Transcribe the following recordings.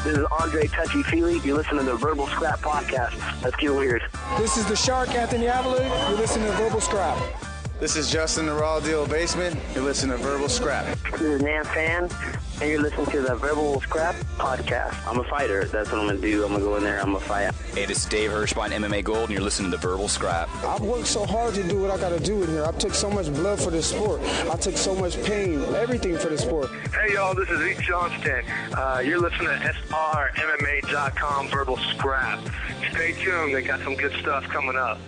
This is Andre Touchy Feely. You're listening to the Verbal Scrap Podcast. Let's get weird. This is the Shark, Anthony Avalou. You're listening to Verbal Scrap. This is Justin, the Raw Deal Basement. You're listening to Verbal Scrap. This is Nan Fan, and you're listening to the Verbal Scrap Podcast. I'm a fighter. That's what I'm going to do. I'm going to go in there. I'm going to fight. Hey, this is Dave Hirschbein, MMA Gold, and you're listening to Verbal Scrap. I've worked so hard to do what I got to do in here. I took so much blood for this sport. I took so much pain, everything for this sport. Hey, y'all, this is Zeke Johnston. You're listening to SRMMA.com Verbal Scrap. Stay tuned. They got some good stuff coming up.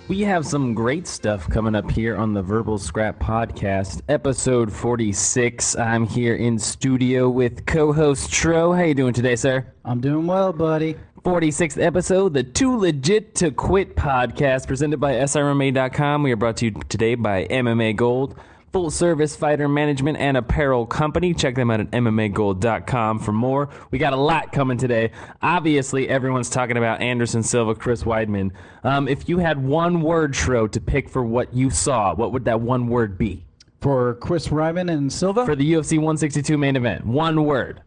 We have some great stuff coming up here on the Verbal Scrap Podcast, episode 46. I'm here in studio with co-host Tro. How you doing today, sir? I'm doing well, buddy. 46th episode, the Too Legit to Quit podcast, presented by SRMA.com. We are brought to you today by MMA Gold, full-service fighter management and apparel company. Check them out at MMAGold.com for more. We got a lot coming today. Obviously, everyone's talking about Anderson Silva, Chris Weidman. If you had one word, Tro, to pick for what you saw, what would that one word be? For Chris Weidman and Silva? For the UFC 162 main event. One word.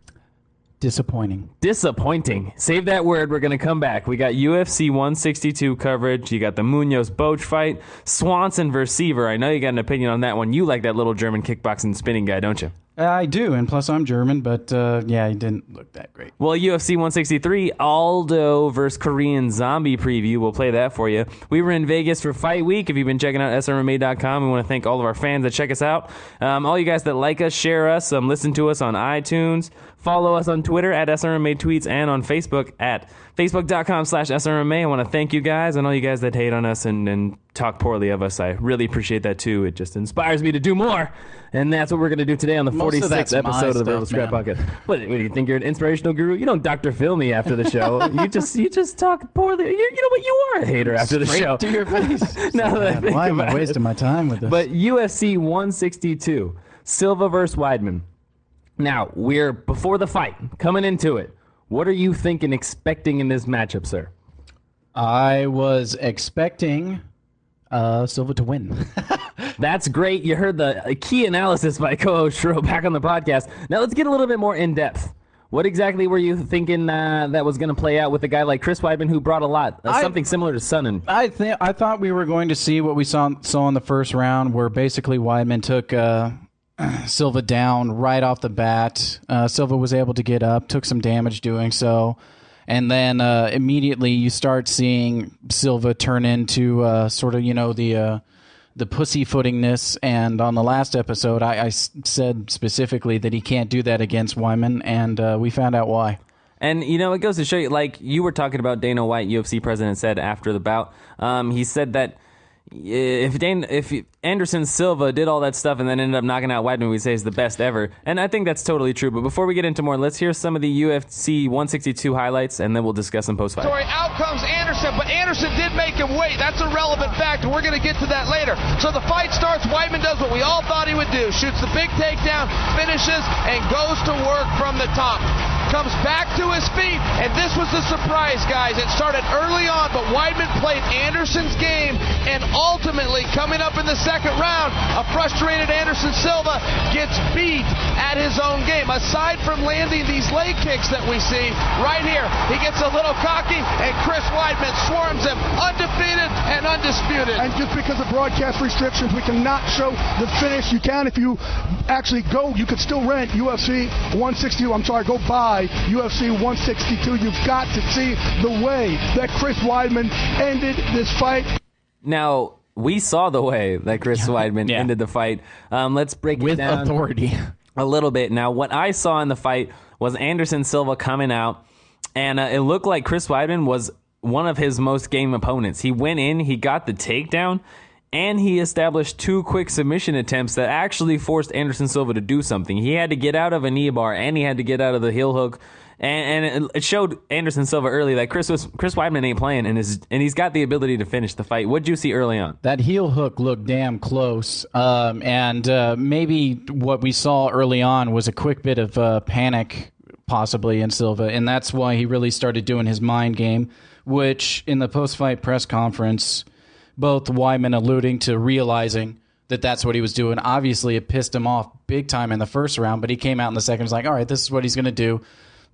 Disappointing. Disappointing. Save that word. We're going to come back. We got UFC 162 coverage. You got the Munoz-Boach fight. Swanson versus Seaver. I know you got an opinion on that one. You like that little German kickboxing spinning guy, don't you? I do, and plus I'm German, but yeah, he didn't look that great. Well, UFC 163, Aldo versus Korean Zombie preview. We'll play that for you. We were in Vegas for Fight Week. If you've been checking out SRMA.com, we want to thank all of our fans that check us out. All you guys that like us, share us, listen to us on iTunes. Follow us on Twitter at SRMA Tweets and on Facebook at Facebook.com/SRMA. I want to thank you guys and all you guys that hate on us and talk poorly of us. I really appreciate that too. It just inspires me to do more. And that's what we're going to do today on the 46th episode of the Verbal Scrap Podcast. What do you think, you're an inspirational guru? You don't Dr. Phil me after the show. you just talk poorly. You know what? You are a hater after the show. To your face. Why am I wasting my time with this? But UFC 162, Silva versus Weidman. Now, we're before the fight, coming into it. What are you thinking, expecting in this matchup, sir? I was expecting Silva to win. That's great. You heard the key analysis by co-host Shro back on the podcast. Now let's get a little bit more in depth. What exactly were you thinking that was going to play out with a guy like Chris Weidman, who brought a lot, something similar to Sonnen? I thought we were going to see what we saw in the first round, where basically Weidman took Silva down right off the bat. Silva was able to get up, took some damage doing so. And then immediately you start seeing Silva turn into sort of, the pussyfootingness. And on the last episode, I said specifically that he can't do that against Weidman, and we found out why. And, it goes to show you, like you were talking about, Dana White, UFC president, said after the bout, he said that if Anderson Silva did all that stuff and then ended up knocking out Weidman, we'd say is the best ever. And I think that's totally true. But before we get into more, let's hear some of the UFC 162 highlights, and then we'll discuss them post-fight. Out comes Anderson, but Anderson did make him wait. That's a relevant fact, and we're going to get to that later. So the fight starts. Weidman does what we all thought he would do. Shoots the big takedown, finishes, and goes to work from the top. Comes back to his feet, and this was the surprise, guys. It started early on, but Weidman played Anderson's game, and ultimately, coming up in the second round, a frustrated Anderson Silva gets beat at his own game. Aside from landing these leg kicks that we see right here, he gets a little cocky, and Chris Weidman swarms him, undefeated and undisputed. And just because of broadcast restrictions, we cannot show the finish. You can, if you actually go, you could still rent UFC 162. Go buy UFC 162. You've got to see the way that Chris Weidman ended this fight. Now, we saw the way that Chris Weidman ended the fight. Let's break it down with authority a little bit. Now, what I saw in the fight was Anderson Silva coming out, and it looked like Chris Weidman was one of his most game opponents. He went in, he got the takedown, and he established two quick submission attempts that actually forced Anderson Silva to do something. He had to get out of a knee bar, and he had to get out of the heel hook. And it showed Anderson Silva early that Chris Weidman ain't playing, and he's got the ability to finish the fight. What did you see early on? That heel hook looked damn close, and maybe what we saw early on was a quick bit of panic, possibly, in Silva, and that's why he really started doing his mind game, which in the post-fight press conference, both Weidman alluding to realizing that that's what he was doing. Obviously, it pissed him off big time in the first round, but he came out in the second and was like, all right, this is what he's going to do.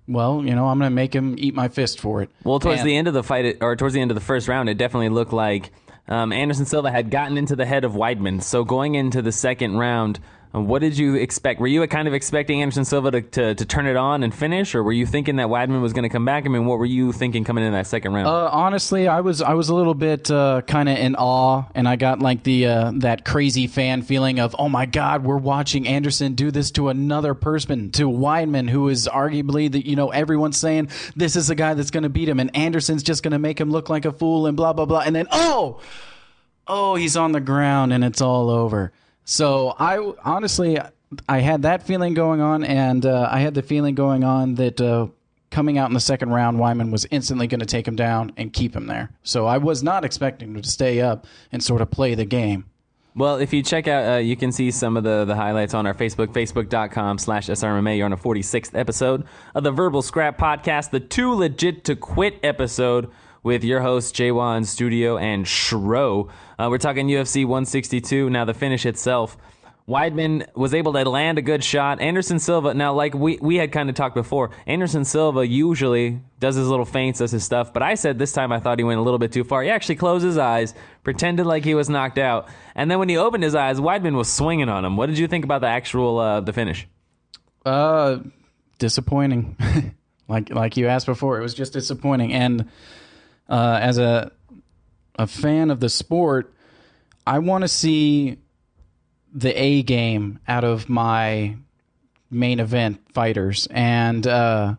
well, I'm going to make him eat my fist for it. Well, towards the end of the fight, or towards the end of the first round, it definitely looked like Anderson Silva had gotten into the head of Weidman. So going into the second round, what did you expect? Were you kind of expecting Anderson Silva to turn it on and finish, or were you thinking that Weidman was going to come back? I mean, what were you thinking coming in that second round? Honestly, I was a little bit kind of in awe, and I got like the that crazy fan feeling of, oh my God, we're watching Anderson do this to another person, to Weidman, who is arguably everyone's saying this is the guy that's going to beat him, and Anderson's just going to make him look like a fool and blah blah blah, and then oh, he's on the ground and it's all over. So I had that feeling going on, and I had the feeling going on that coming out in the second round, Weidman was instantly going to take him down and keep him there. So I was not expecting him to stay up and sort of play the game. Well, if you check out, you can see some of the highlights on our Facebook, facebook.com/SRMMA. You're on a 46th episode of the Verbal Scrap Podcast, the Too Legit to Quit episode with your hosts, Jaywa in studio and Shro. We're talking UFC 162. Now, the finish itself, Weidman was able to land a good shot. Anderson Silva, now, like we had kind of talked before, Anderson Silva usually does his little feints, does his stuff, but I said this time I thought he went a little bit too far. He actually closed his eyes, pretended like he was knocked out, and then when he opened his eyes, Weidman was swinging on him. What did you think about the actual the finish? Disappointing. like you asked before, it was just disappointing. And as a fan of the sport, I want to see the A game out of my main event fighters, and that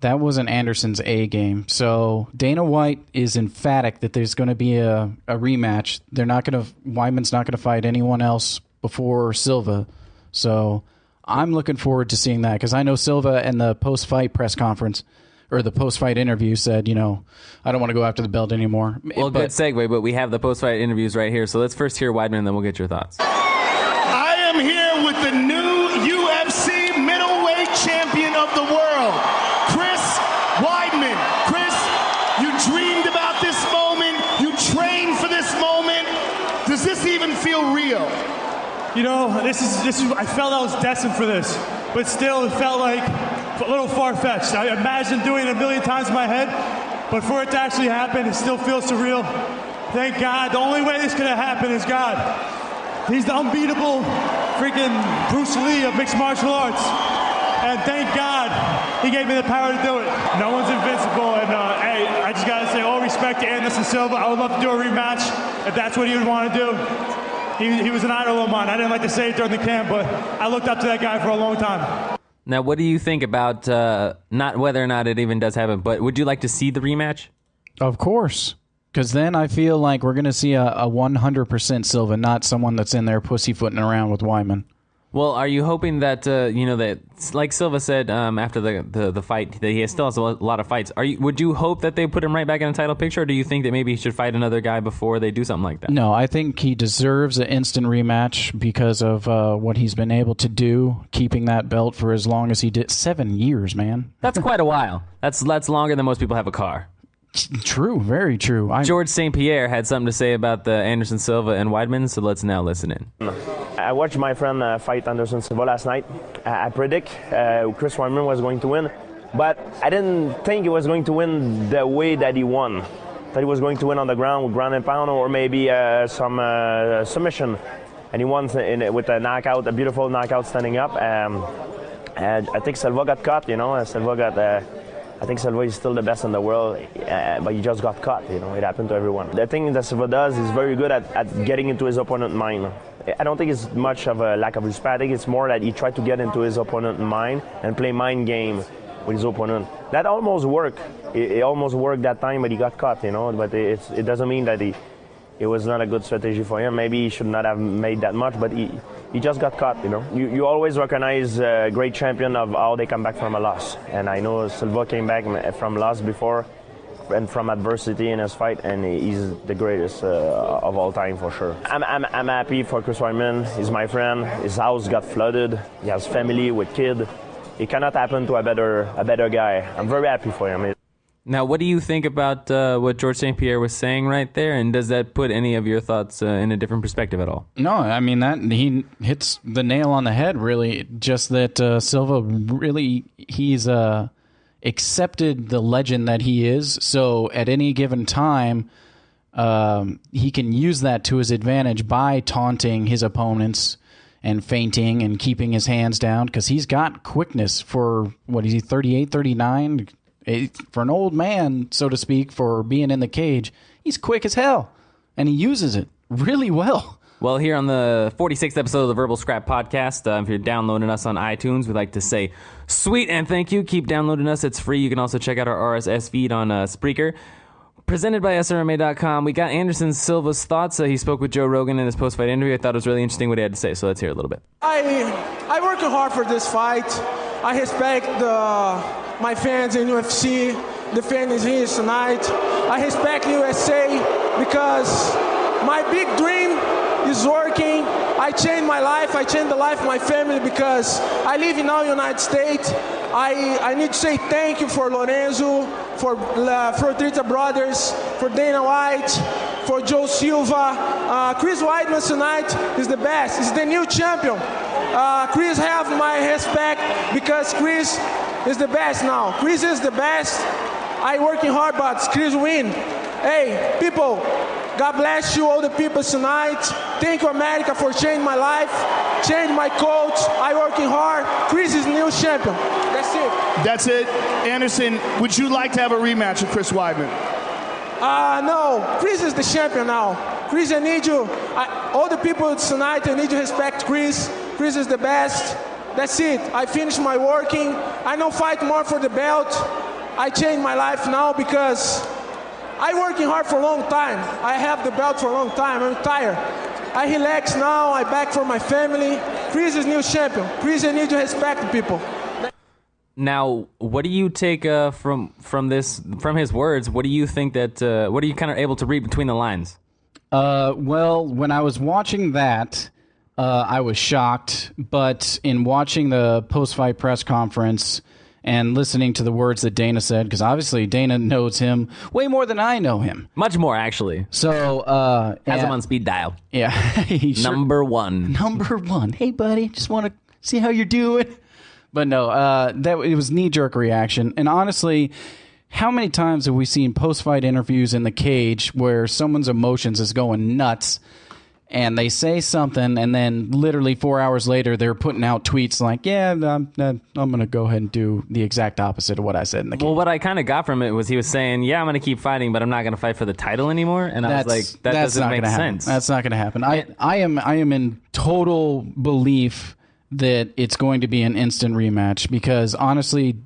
wasn't Anderson's A game. So Dana White is emphatic that there's going to be a rematch. Weidman's not going to fight anyone else before Silva. So I'm looking forward to seeing that, because I know Silva in the post-fight press conference, or the post-fight interview, said, I don't want to go after the belt anymore. Well, good segue, but we have the post-fight interviews right here. So let's first hear Weidman, and then we'll get your thoughts. I am here with the new UFC middleweight champion of the world, Chris Weidman. Chris, you dreamed about this moment. You trained for this moment. Does this even feel real? This is. I felt I was destined for this, but still, it felt like a little far-fetched. I imagined doing it a million times in my head, but for it to actually happen, it still feels surreal. Thank God. The only way this could have happened is God. He's the unbeatable freaking Bruce Lee of mixed martial arts. And thank God he gave me the power to do it. No one's invincible. And hey, I just got to say all respect to Anderson Silva. I would love to do a rematch if that's what he would want to do. He was an idol of mine. I didn't like to say it during the camp, but I looked up to that guy for a long time. Now, what do you think about, not whether or not it even does happen, but would you like to see the rematch? Of course. Because then I feel like we're going to see a 100% Silva, not someone that's in there pussyfooting around with Weidman. Well, are you hoping that, that, like Silva said after the fight, that he still has a lot of fights. Would you hope that they put him right back in the title picture, or do you think that maybe he should fight another guy before they do something like that? No, I think he deserves an instant rematch because of what he's been able to do, keeping that belt for as long as he did. 7 years, man. That's quite a while. That's longer than most people have a car. True, very true. George St. Pierre had something to say about the Anderson Silva and Weidman, so let's now listen in. I watched my friend fight Anderson Silva last night. I predict Chris Weidman was going to win, but I didn't think he was going to win the way that he won. I thought he was going to win on the ground with ground and pound, or maybe some submission, and he won with a knockout, a beautiful knockout standing up. I think Silva got caught. I think Silva is still the best in the world, but he just got caught. It happened to everyone. The thing that Silva does is very good at getting into his opponent's mind. I don't think it's much of a lack of respect. I think it's more that he tried to get into his opponent's mind and play mind game with his opponent. That almost worked. It almost worked that time, but he got caught. But it doesn't mean that it was not a good strategy for him. Maybe he should not have made that much, but he just got caught. You always recognize a great champion of how they come back from a loss. And I know Silva came back from loss before and from adversity in his fight, and he's the greatest of all time for sure. I'm happy for Chris Weidman. He's my friend. His house got flooded. He has family with kid. It cannot happen to a better guy. I'm very happy for him. Now, what do you think about what George St. Pierre was saying right there, and does that put any of your thoughts in a different perspective at all? No, I mean, that he hits the nail on the head, really. Just that Silva, really, he's accepted the legend that he is. So at any given time, he can use that to his advantage by taunting his opponents and feinting and keeping his hands down, because he's got quickness for, what is he, 38, 39? For an old man, so to speak, for being in the cage, he's quick as hell, and he uses it really well. Well, here on the 46th episode of the Verbal Scrap Podcast, if you're downloading us on iTunes, we'd like to say sweet and thank you. Keep downloading us. It's free. You can also check out our RSS feed on Spreaker. Presented by SRMA.com. We got Anderson Silva's thoughts. He spoke with Joe Rogan in his post-fight interview. I thought it was really interesting what he had to say, so let's hear a little bit. I worked hard for this fight. I respect my fans in UFC, the fans here tonight. I respect USA because my big dream is working. I changed my life. I changed the life of my family because I live in the United States. I need to say thank you for Lorenzo, for Trita Brothers, for Dana White, for Joe Silva. Chris Weidman tonight is the best. He's the new champion. Chris have my respect because Chris is the best now. Chris is the best. I working hard, but Chris win. Hey, people, God bless you, all the people tonight. Thank you, America, for changing my life, change my coach. I working hard. Chris is new champion. That's it. That's it. Anderson, would you like to have a rematch with Chris Weidman? No. Chris is the champion now. Chris, I need you. All the people tonight, I need to respect Chris. Chris is the best. That's it. I finished my working. I don't fight more for the belt. I changed my life now because I working hard for a long time. I have the belt for a long time. I'm tired. I relax now. I back for my family. Chris is new champion. Chris, I need to respect people. Now, what do you take from his words? What do you think that? What are you kind of able to read between the lines? Well, when I was watching that, I was shocked. But in watching the post-fight press conference and listening to the words that Dana said, because obviously Dana knows him way more than I know him. Much more, actually. So has him on speed dial. Yeah, Number one. Number one. Hey, buddy, just want to see how you're doing. But no, it was knee-jerk reaction. And honestly, how many times have we seen post-fight interviews in the cage where someone's emotions is going nuts, and they say something, and then literally 4 hours later, they're putting out tweets like, yeah, I'm going to go ahead and do the exact opposite of what I said in the cage. Well, what I kind of got from it was he was saying, yeah, I'm going to keep fighting, but I'm not going to fight for the title anymore. And I was like, that doesn't make sense. That's not going to happen. I am in total belief that it's going to be an instant rematch because, honestly,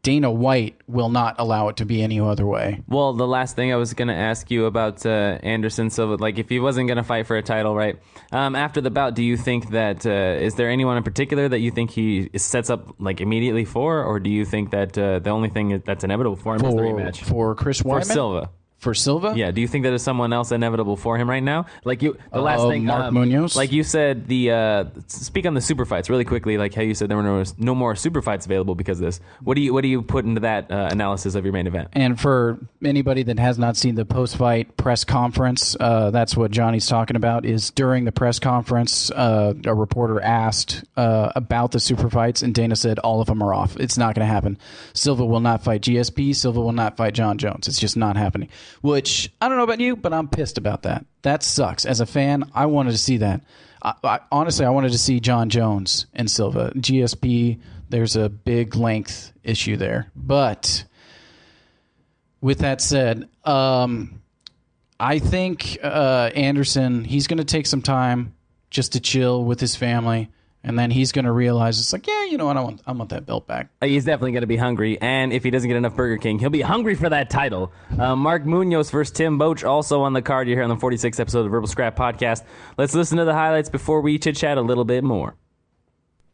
Dana White will not allow it to be any other way. Well, the last thing I was going to ask you about Anderson Silva, like if he wasn't going to fight for a title, right? After the bout, do you think that is there anyone in particular that you think he sets up like immediately for, or do you think that the only thing that's inevitable for him is the rematch for Chris Weidman? For Silva? For Silva? Yeah. Do you think that there's someone else inevitable for him right now? Like the last thing, Mark Munoz. Like you said, speak on the super fights really quickly. Like how you said there were no more super fights available because of this. What do you put into that analysis of your main event? And for anybody that has not seen the post-fight press conference, that's what Johnny's talking about. Is during the press conference, a reporter asked about the super fights, and Dana said all of them are off. It's not going to happen. Silva will not fight GSP. Silva will not fight John Jones. It's just not happening. Which, I don't know about you, but I'm pissed about that. That sucks. As a fan, I wanted to see that. Honestly, I wanted to see John Jones and Silva. GSP, there's a big length issue there. But with that said, I think Anderson, he's going to take some time just to chill with his family. And then he's going to realize it's like, yeah, you know what, I want that belt back. He's definitely going to be hungry. And if he doesn't get enough Burger King, he'll be hungry for that title. Mark Munoz versus Tim Boetsch, also on the card. You're here on the 46th episode of the Verbal Scrap Podcast. Let's listen to the highlights before we chit-chat a little bit more.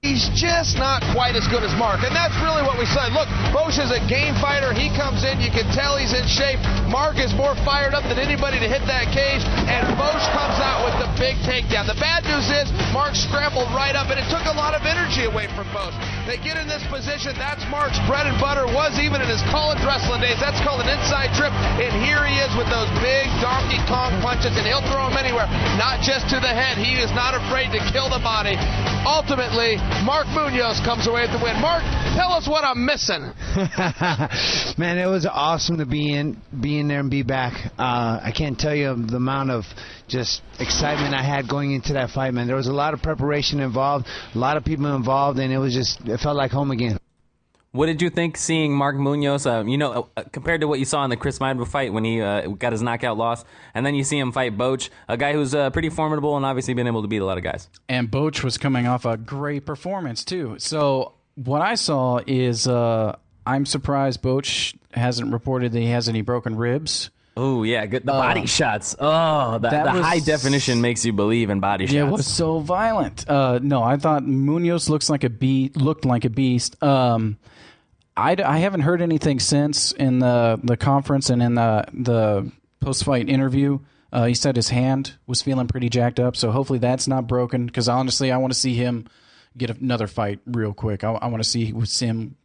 He's just not quite as good as Mark, and that's really what we said. Look, Boetsch is a game fighter. He comes in, you can tell he's in shape. Mark is more fired up than anybody to hit that cage, and Boetsch comes out with the big takedown. The bad news is Mark scrambled right up, and it took a lot of energy away from both. They get in this position. That's Mark's bread and butter, was even in his college wrestling days. That's called an inside trip, and here he is with those big Donkey Kong punches, and he'll throw them anywhere, not just to the head. He is not afraid to kill the body. Ultimately, Mark Munoz comes away with the win. Mark, tell us what I'm missing. Man, it was awesome to be in there and be back. I can't tell you the amount of just excitement I had going into that fight, man. There was a lot of preparation involved, a lot of people involved, and it felt like home again. What did you think seeing Mark Munoz, compared to what you saw in the Chris Weidman fight when he got his knockout loss, and then you see him fight Boach, a guy who's pretty formidable and obviously been able to beat a lot of guys. And Boach was coming off a great performance, too. So what I saw is I'm surprised Boach hasn't reported that he has any broken ribs. Oh, yeah, good. The body shots. Oh, the high definition makes you believe in body shots. Yeah, it was so violent. No, I thought Munoz looked like a beast. I haven't heard anything since in the conference and in the post-fight interview. He said his hand was feeling pretty jacked up, so hopefully that's not broken, because honestly, I want to see him get another fight real quick. I want to see with him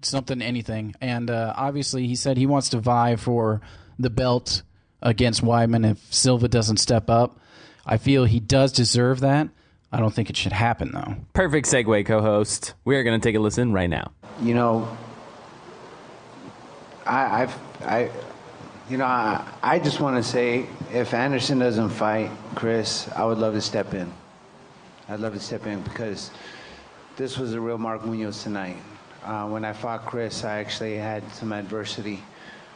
something, anything. And obviously he said he wants to vie for the belt against Weidman if Silva doesn't step up. I feel he does deserve that. I don't think it should happen, though. Perfect segue, co-host. We are going to take a listen right now. You know, I just want to say, if Anderson doesn't fight Chris, I would love to step in. I'd love to step in because this was a real Mark Munoz tonight. When I fought Chris, I actually had some adversity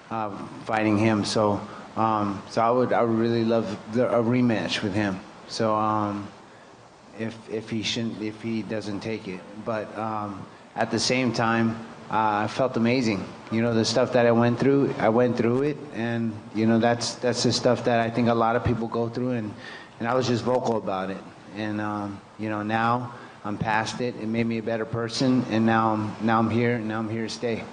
fighting him. So I would really love a rematch with him. So if he doesn't take it, but at the same time, I felt amazing. You know, the stuff that I went through it, and you know that's the stuff that I think a lot of people go through, and I was just vocal about it. And you know, now I'm past it. It made me a better person, and now I'm here, and now I'm here to stay.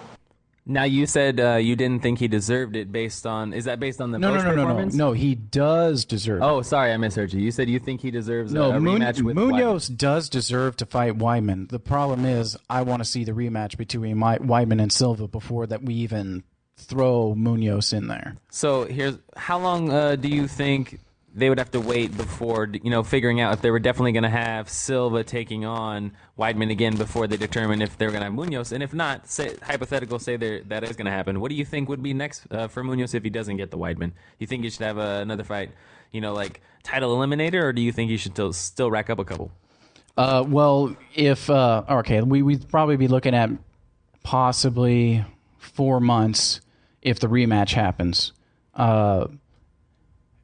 Now, you said you didn't think he deserved it based on the Boach performance? No, he does deserve it. Oh, sorry, I misheard you. You said you think he deserves a rematch with Munoz Weidman. does deserve to fight Weidman. The problem is I want to see the rematch between Weidman and Silva before that we even throw Munoz in there. So how long do you think they would have to wait before, figuring out if they were definitely going to have Silva taking on Weidman again before they determine if they were going to have Munoz? And if not, hypothetical, say that is going to happen. What do you think would be next for Munoz if he doesn't get the Weidman? You think he should have another fight, like title eliminator, or do you think he should still rack up a couple? Well, if we'd probably be looking at possibly 4 months if the rematch happens.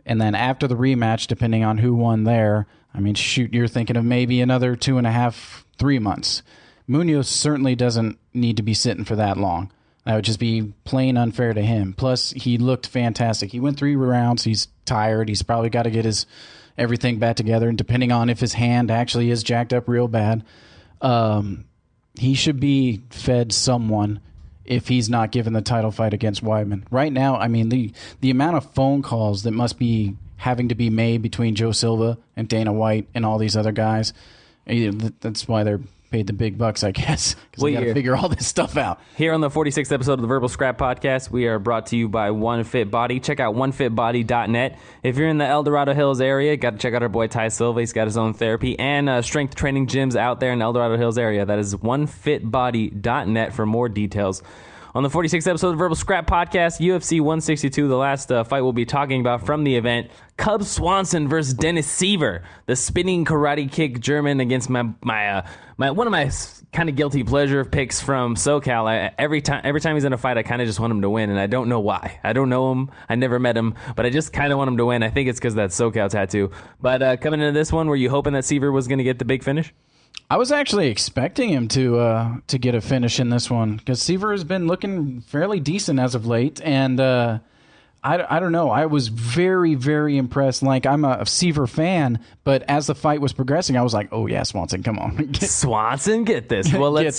And then after the rematch, depending on who won there, you're thinking of maybe another 2.5, 3 months. Munoz certainly doesn't need to be sitting for that long. That would just be plain unfair to him. Plus, he looked fantastic. He went 3 rounds. He's tired. He's probably got to get his everything back together. And depending on if his hand actually is jacked up real bad, he should be fed someone if he's not given the title fight against Weidman. Right now, the amount of phone calls that must be having to be made between Joe Silva and Dana White and all these other guys, that's why they're paid the big bucks, I guess, because they got to figure all this stuff out. Here on the 46th episode of the Verbal Scrap Podcast, we are brought to you by One Fit Body. Check out onefitbody.net. If you're in the El Dorado Hills area, got to check out our boy Ty Silva. He's got his own therapy and strength training gyms out there in the El Dorado Hills area. That is onefitbody.net for more details. On the 46th episode of the Verbal Scrap Podcast, UFC 162, the last fight we'll be talking about from the event, Cub Swanson versus Dennis Siver, the spinning karate kick German against my one of my kind of guilty pleasure picks from SoCal. Every time he's in a fight, I kind of just want him to win, and I don't know why. I don't know him. I never met him, but I just kind of want him to win. I think it's because of that SoCal tattoo. But coming into this one, were you hoping that Siver was going to get the big finish? I was actually expecting him to get a finish in this one because Siver has been looking fairly decent as of late, and I don't know. I was very, very impressed. Like, I'm a Siver fan, but as the fight was progressing, I was like, "Oh yeah, Swanson, come on, Swanson, get this." Well, let's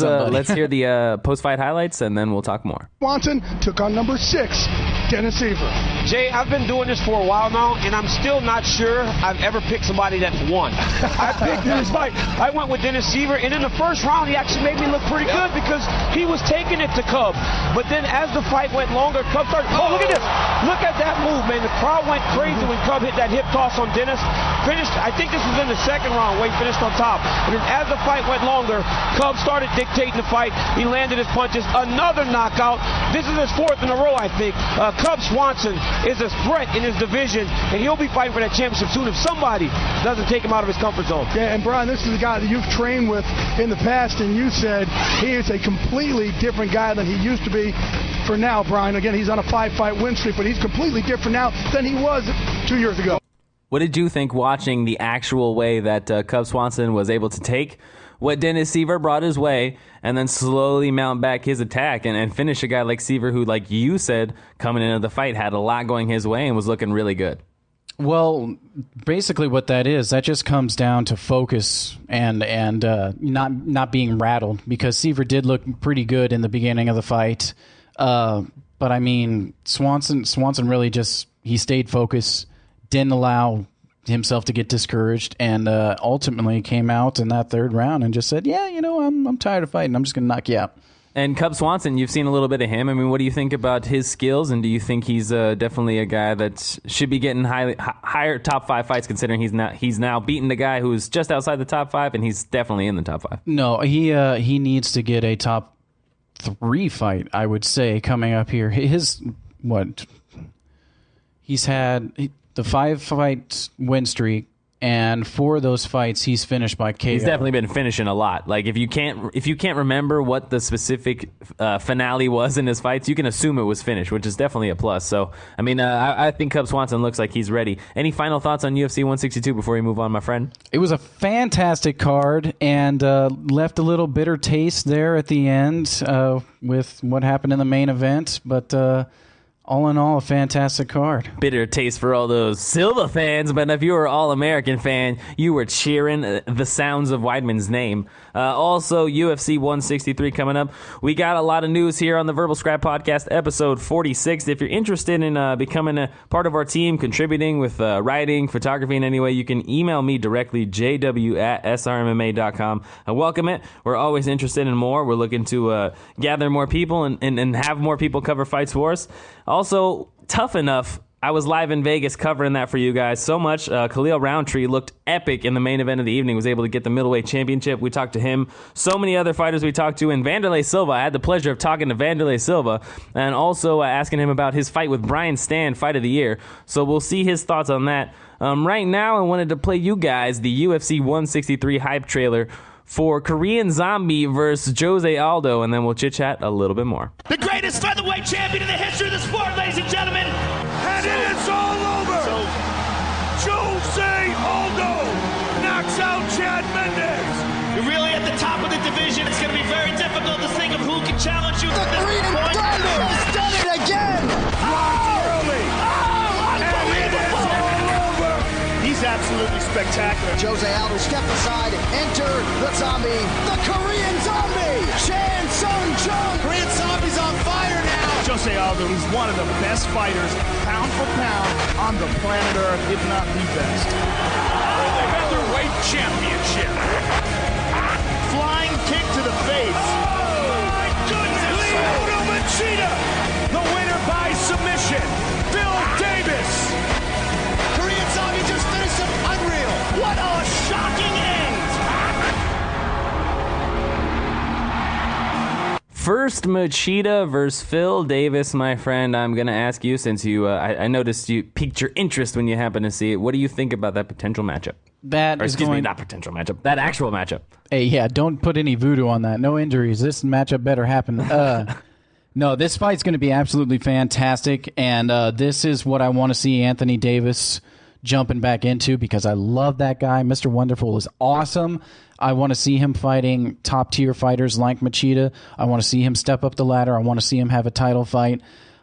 hear the post-fight highlights, and then we'll talk more. Swanson took on number 6, Dennis Silva. Jay, I've been doing this for a while now, and I'm still not sure I've ever picked somebody that's won. I picked this fight. I went with Dennis Silva, and in the first round, he actually made me look pretty good because he was taking it to Cub. But then as the fight went longer, Cub started, oh, look at this. Look at that move, man. The crowd went crazy when Cub hit that hip toss on Dennis. Finished, I think this was in the second round where he finished on top. And then as the fight went longer, Cub started dictating the fight. He landed his punches. Another knockout. This is his fourth in a row, I think. Cub Swanson is a threat in his division, and he'll be fighting for that championship soon if somebody doesn't take him out of his comfort zone. Yeah, and Brian, this is a guy that you've trained with in the past, and you said he is a completely different guy than he used to be for now, Brian. Again, he's on a 5-fight win streak, but he's completely different now than he was 2 years ago. What did you think watching the actual way that Cub Swanson was able to take what Dennis Silva brought his way and then slowly mount back his attack and finish a guy like Silva who, like you said, coming into the fight had a lot going his way and was looking really good? Well, basically what that just comes down to focus and not being rattled, because Silva did look pretty good in the beginning of the fight. But I mean, Swanson really he stayed focused, didn't allow himself to get discouraged, and ultimately came out in that third round and just said, yeah, I'm tired of fighting. I'm just going to knock you out. And Cub Swanson, you've seen a little bit of him. I mean, what do you think about his skills, and do you think he's definitely a guy that should be getting higher top 5 fights, considering he's now beaten the guy who's just outside the top 5, and he's definitely in the top 5? No, he needs to get a top 3 fight, I would say, coming up here. He's had the 5-fight win streak, and 4 of those fights he's finished by KO. He's definitely been finishing a lot. Like if you can't remember what the specific finale was in his fights, you can assume it was finished, which is definitely a plus. So I mean, I think Cub Swanson looks like he's ready. Any final thoughts on UFC 162 before we move on, my friend? It was a fantastic card and left a little bitter taste there at the end with what happened in the main event, but all in all, a fantastic card. Bitter taste for all those Silva fans, but if you were an All-American fan, you were cheering the sounds of Weidman's name. Also, UFC 163 coming up. We got a lot of news here on the Verbal Scrap Podcast, episode 46. If you're interested in becoming a part of our team, contributing with writing, photography in any way, you can email me directly, jw@srmma.com. I welcome it. We're always interested in more. We're looking to gather more people and have more people cover fights for us. Also, Tough Enough, I was live in Vegas covering that for you guys so much. Khalil ROUNTREE looked epic in the main event of the evening, was able to get the middleweight championship. We talked to him. So many other fighters we talked to. And Wanderlei Silva, I had the pleasure of talking to Wanderlei Silva and also asking him about his fight with Brian Stann, Fight of the Year. So we'll see his thoughts on that. Right now, I wanted to play you guys the UFC 163 hype trailer for Korean Zombie versus Jose Aldo, and then we'll chit-chat a little bit more. The greatest featherweight champion in the history of the sport, ladies and gentlemen. And it's all over. Jose Aldo knocks out Chad Mendes. You're really at the top of the division. It's going to be very difficult to think of who can challenge you. The Korean Zombie has done it again. He's absolutely spectacular. Jose Aldo, step aside, enter the zombie, the Korean Zombie, Chan Sung Jung. Korean Zombie's on fire now. Jose Aldo is one of the best fighters, pound for pound, on the planet Earth, if not the best. For the Featherweight Championship. Flying kick to the face. Oh, my goodness. Lyoto Machida, the winner by submission. Phil Davis. Korean Zombie just finished him. Unreal. What a shocking end. First, Machida versus Phil Davis, my friend. I'm going to ask you, since I noticed you piqued your interest when you happened to see it. What do you think about that potential matchup? Not potential matchup. That actual matchup. Hey, yeah, don't put any voodoo on that. No injuries. This matchup better happen. No, this fight's going to be absolutely fantastic, and this is what I want to see Anthony Davis jumping back into, because I love that guy. Mr. Wonderful is awesome. I want to see him fighting top-tier fighters like Machida. I want to see him step up the ladder. I want to see him have a title fight,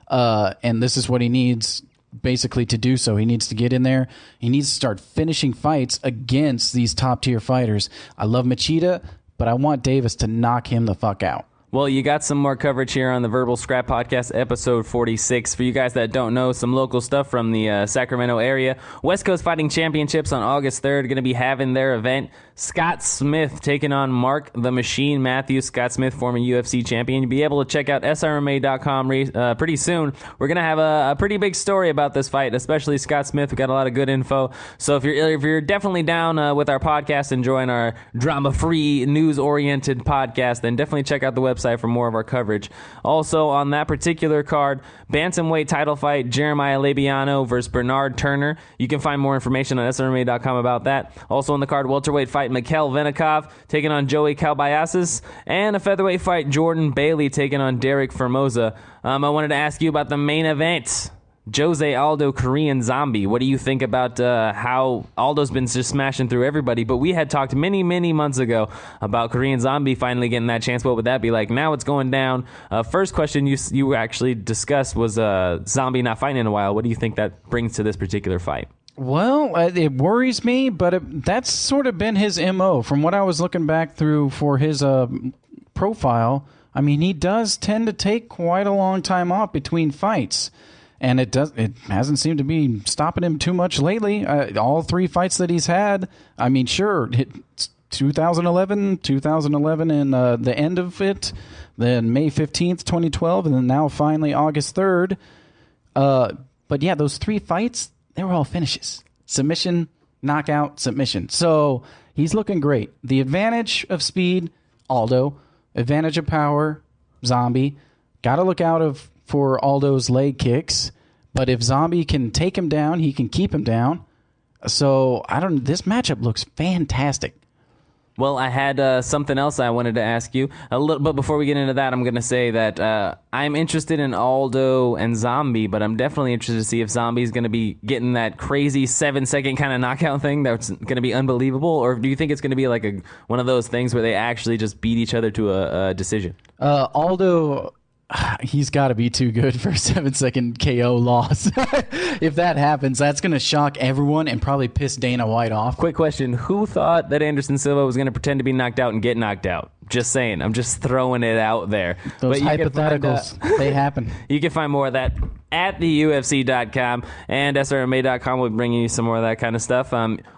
and this is what he needs basically to do so. He needs to get in there. He needs to start finishing fights against these top-tier fighters. I love Machida, but I want Davis to knock him the fuck out. Well, you got some more coverage here on the Verbal Scrap Podcast, episode 46. For you guys that don't know, some local stuff from the Sacramento area. West Coast Fighting Championships on August 3rd going to be having their event. Scott Smith taking on Mark the Machine Matthews. Scott Smith, former UFC champion. You'll be able to check out SRMA.com pretty soon. We're going to have a pretty big story about this fight, especially Scott Smith. We've got a lot of good info. So if you're definitely down with our podcast, enjoying our drama-free, news-oriented podcast, then definitely check out the website for more of our coverage. Also, on that particular card, bantamweight title fight, Jeremiah Labiano versus Bernard Turner. You can find more information on SRMA.com about that. Also on the card, welterweight fight, Mikhail Venikov taking on Joey Calbayasas, and a featherweight fight, Jordan Bailey taking on Derek Formosa. I wanted to ask you about the main event. Jose Aldo, Korean Zombie. What do you think about how Aldo's been just smashing through everybody? But we had talked many, many months ago about Korean Zombie finally getting that chance. What would that be like? Now it's going down. First question you actually discussed was Zombie not fighting in a while. What do you think that brings to this particular fight? Well, it worries me, but that's sort of been his MO. From what I was looking back through for his profile, I mean, he does tend to take quite a long time off between fights. And it hasn't seemed to be stopping him too much lately. All 3 fights that he's had, I mean, sure, 2011, and the end of it, then May 15th, 2012, and then now finally August 3rd. But yeah, those 3 fights, they were all finishes. Submission, knockout, submission. So he's looking great. The advantage of speed, Aldo. Advantage of power, Zombie. Got to look out for Aldo's leg kicks, but if Zombie can take him down, he can keep him down. So this matchup looks fantastic. Well, I had something else I wanted to ask you. But before we get into that, I'm going to say that I'm interested in Aldo and Zombie, but I'm definitely interested to see if Zombie's going to be getting that crazy 7-second kind of knockout thing that's going to be unbelievable, or do you think it's going to be like one of those things where they actually just beat each other to a decision? Aldo... He's got to be too good for a 7-second KO loss. If that happens, that's going to shock everyone and probably piss Dana White off. Quick question. Who thought that Anderson Silva was going to pretend to be knocked out and get knocked out? Just saying. I'm just throwing it out there. Those hypotheticals, they happen. You can find more of that at theufc.com, and srma.com will bring you some more of that kind of stuff.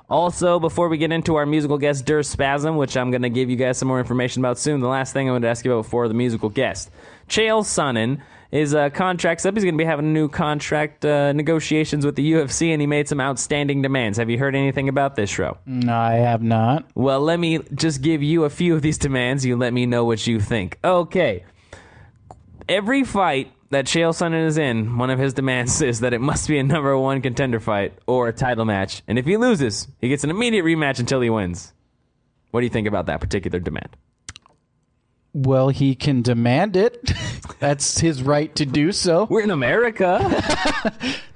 Also, before we get into our musical guest, SPAZM, which I'm going to give you guys some more information about soon, the last thing I wanted to ask you about before the musical guest. Chael Sonnen, his contract's up. He's going to be having new contract negotiations with the UFC, and he made some outstanding demands. Have you heard anything about this, Shro? No, I have not. Well, let me just give you a few of these demands. You let me know what you think. Okay. Every fight that Chael Sonnen is in, one of his demands is that it must be a number 1 contender fight or a title match. And if he loses, he gets an immediate rematch until he wins. What do you think about that particular demand? Well, he can demand it. That's his right to do so. We're in America.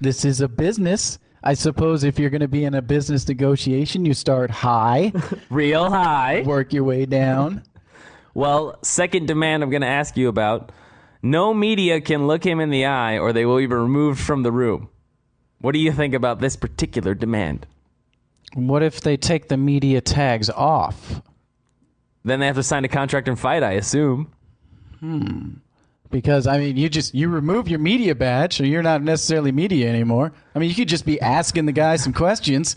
This is a business. I suppose if you're going to be in a business negotiation, you start high. Real high. Work your way down. Well, second demand I'm going to ask you about. No media can look him in the eye or they will be removed from the room. What do you think about this particular demand? What if they take the media tags off? Then they have to sign a contract and fight, I assume. Because, I mean, you remove your media badge, so you're not necessarily media anymore. I mean, you could just be asking the guy some questions.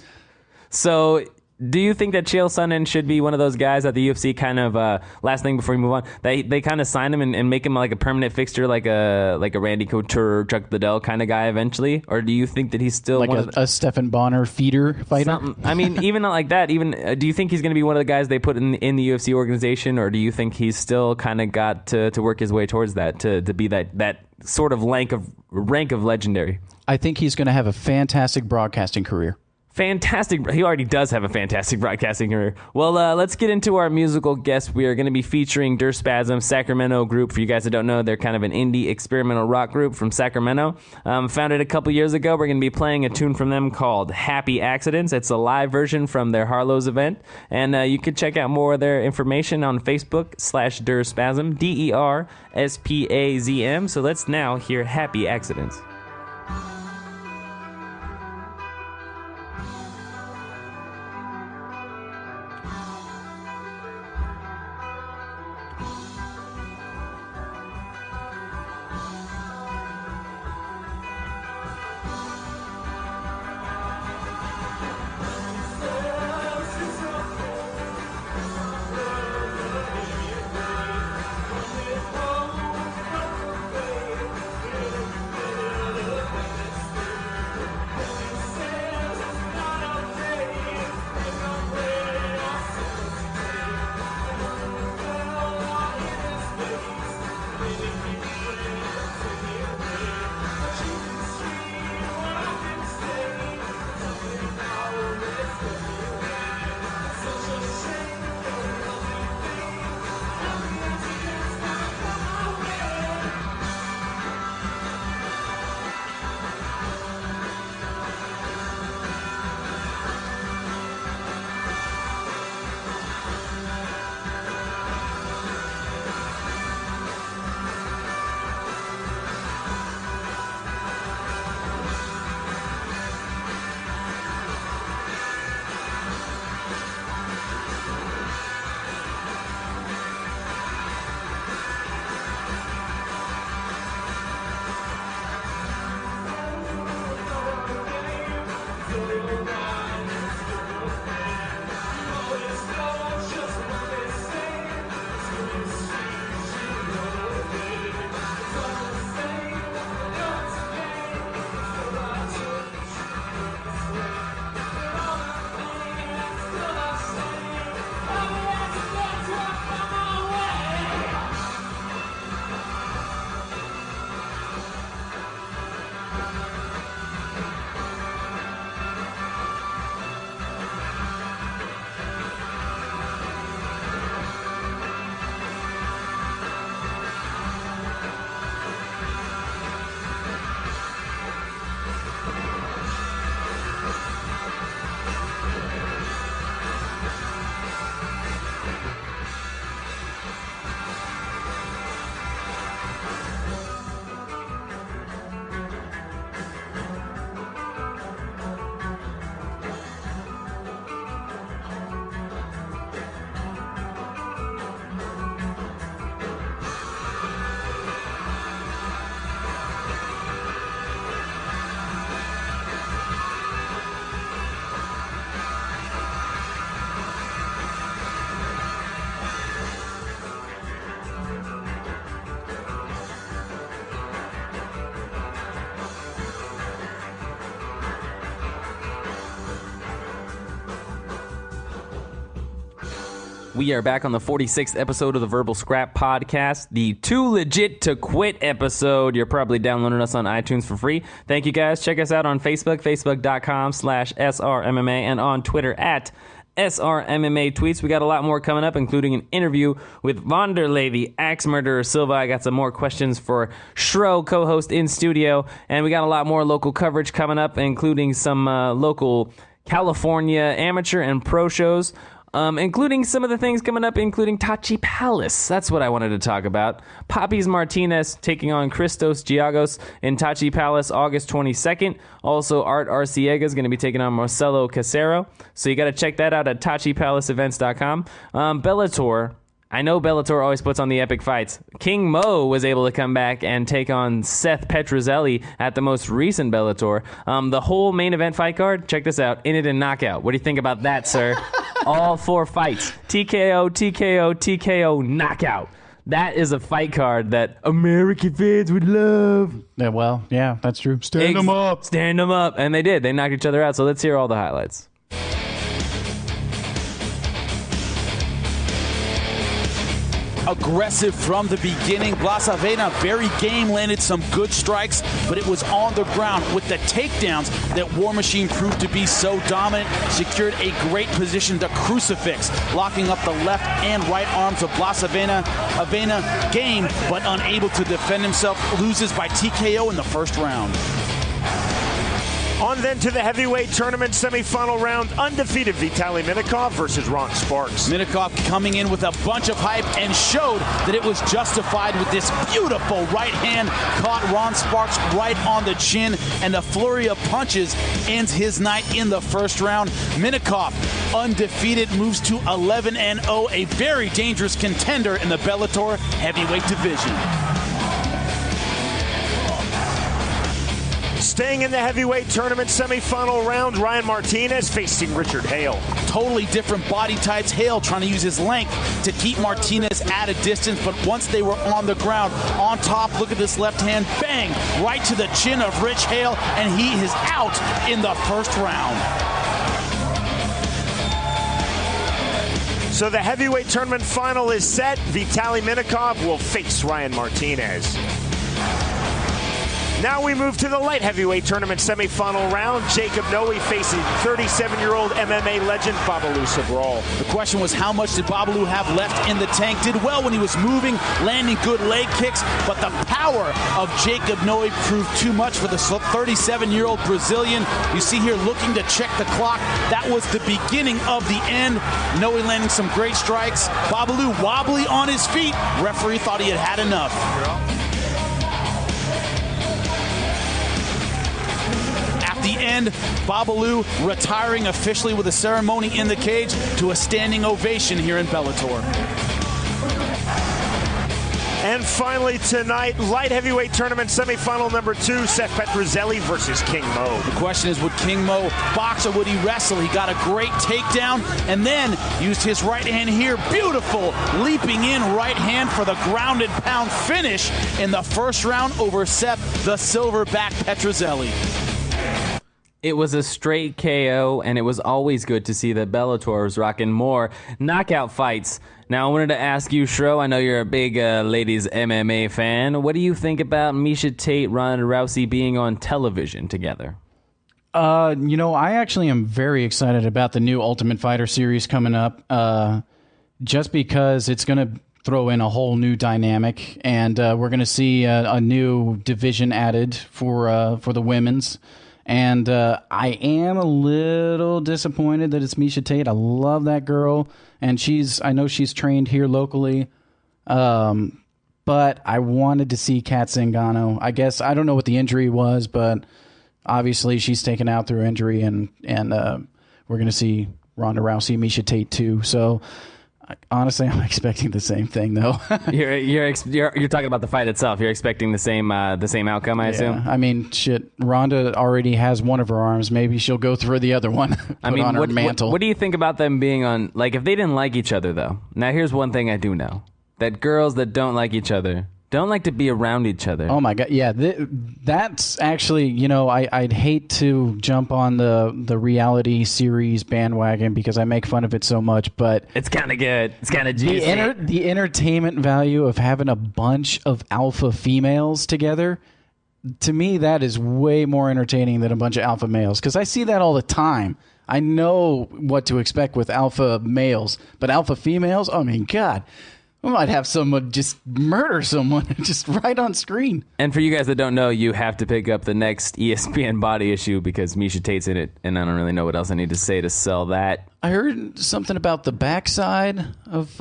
So, do you think that Chael Sonnen should be one of those guys at the UFC kind of, last thing before we move on, they kind of sign him and make him like a permanent fixture, like a Randy Couture, Chuck Liddell kind of guy eventually? Or do you think that he's still like a Stephan Bonner feeder fighter? I mean, even not like that. Even do you think he's going to be one of the guys they put in the UFC organization, or do you think he's still kind of got to work his way towards that to be that sort of rank of legendary? I think he's going to have a fantastic broadcasting career. Fantastic. He already does have a fantastic broadcasting career. Well, let's get into our musical guest. We are going to be featuring SPAZM, Sacramento group. For you guys that don't know, they're kind of an indie experimental rock group from Sacramento. Founded a couple years ago. We're going to be playing a tune from them called Happy Accidents. It's a live version from their Harlow's event. And you can check out more of their information on Facebook /SPAZM, DERSPAZM. So let's now hear Happy Accidents. We are back on the 46th episode of the Verbal Scrap Podcast, the Too Legit to Quit episode. You're probably downloading us on iTunes for free. Thank you, guys. Check us out on Facebook, facebook.com/SRMMA, and on Twitter at SRMMA Tweets. We got a lot more coming up, including an interview with Wanderlei, the axe murderer Silva. I got some more questions for Shro, co-host in studio, and we got a lot more local coverage coming up, including some local California amateur and pro shows, including some of the things coming up, including Tachi Palace. That's what I wanted to talk about. Poppies Martinez taking on Christos Giagos in Tachi Palace August 22nd. Also, Art Arciega is going to be taking on Marcelo Casero. So you got to check that out at TachiPalaceEvents.com. Bellator. I know Bellator always puts on the epic fights. King Mo was able to come back and take on Seth Petrozelli at the most recent Bellator. The whole main event fight card, check this out, in it and knockout. What do you think about that, sir? All 4 fights. TKO, TKO, TKO, knockout. That is a fight card that American fans would love. Yeah, well, yeah, that's true. Stand them up. Stand them up. And they did. They knocked each other out. So let's hear all the highlights. Aggressive from the beginning. Blasavena, very game, landed some good strikes, but it was on the ground with the takedowns that War Machine proved to be so dominant. Secured a great position to crucifix, locking up the left and right arms of Blasavena. Avena game, but unable to defend himself, loses by TKO in the first round. On then to the heavyweight tournament semifinal round, undefeated Vitaly Minakov versus Ron Sparks. Minakov coming in with a bunch of hype and showed that it was justified with this beautiful right hand, caught Ron Sparks right on the chin, and a flurry of punches ends his night in the first round. Minakov, undefeated, moves to 11-0, a very dangerous contender in the Bellator heavyweight division. Staying in the heavyweight tournament semifinal round, Ryan Martinez facing Richard Hale. Totally different body types. Hale trying to use his length to keep Martinez at a distance, but once they were on the ground, on top, look at this left hand, bang, right to the chin of Rich Hale, and he is out in the first round. So the heavyweight tournament final is set. Vitaly Minakov will face Ryan Martinez. Now we move to the light heavyweight tournament semifinal round. Jacob Noe facing 37-year-old MMA legend Babalu Sabral. The question was, how much did Babalu have left in the tank? Did well when he was moving, landing good leg kicks, but the power of Jacob Noe proved too much for the 37-year-old Brazilian. You see here looking to check the clock. That was the beginning of the end. Noe landing some great strikes. Babalu wobbly on his feet. Referee thought he had had enough. The end, Babalu retiring officially with a ceremony in the cage to a standing ovation here in Bellator. And finally tonight, light heavyweight tournament semifinal number 2, Seth Petrozelli versus King Mo. The question is, would King Mo box or would he wrestle? He got a great takedown and then used his right hand here. Beautiful leaping in right hand for the ground and pound finish in the first round over Seth the Silverback Petrozelli. It was a straight KO, and it was always good to see that Bellator was rocking more knockout fights. Now, I wanted to ask you, Shro, I know you're a big ladies MMA fan. What do you think about Miesha Tate, Ronda Rousey being on television together? I actually am very excited about the new Ultimate Fighter series coming up, just because it's going to throw in a whole new dynamic, and we're going to see a new division added for the women's. And I am a little disappointed that it's Miesha Tate. I love that girl, and I know she's trained here locally. But I wanted to see Kat Zingano. I guess I don't know what the injury was, but obviously she's taken out through injury, and we're going to see Ronda Rousey, Miesha Tate too. So honestly, I'm expecting the same thing, though. You're talking about the fight itself. You're expecting the same outcome, I assume. I mean, shit. Ronda already has one of her arms. Maybe she'll go through the other one. On her mantle. What do you think about them being on? Like, if they didn't like each other, though. Now, here's one thing I do know: that girls that don't like each other don't like to be around each other. Oh my God, yeah, that's actually, I'd hate to jump on the reality series bandwagon because I make fun of it so much, but it's kind of good. It's kind of juicy. The entertainment value of having a bunch of alpha females together, to me, that is way more entertaining than a bunch of alpha males because I see that all the time. I know what to expect with alpha males, but alpha females, I mean, God. We might have someone just murder someone just right on screen. And for you guys that don't know, you have to pick up the next ESPN body issue because Misha Tate's in it, and I don't really know what else I need to say to sell that. I heard something about the backside of...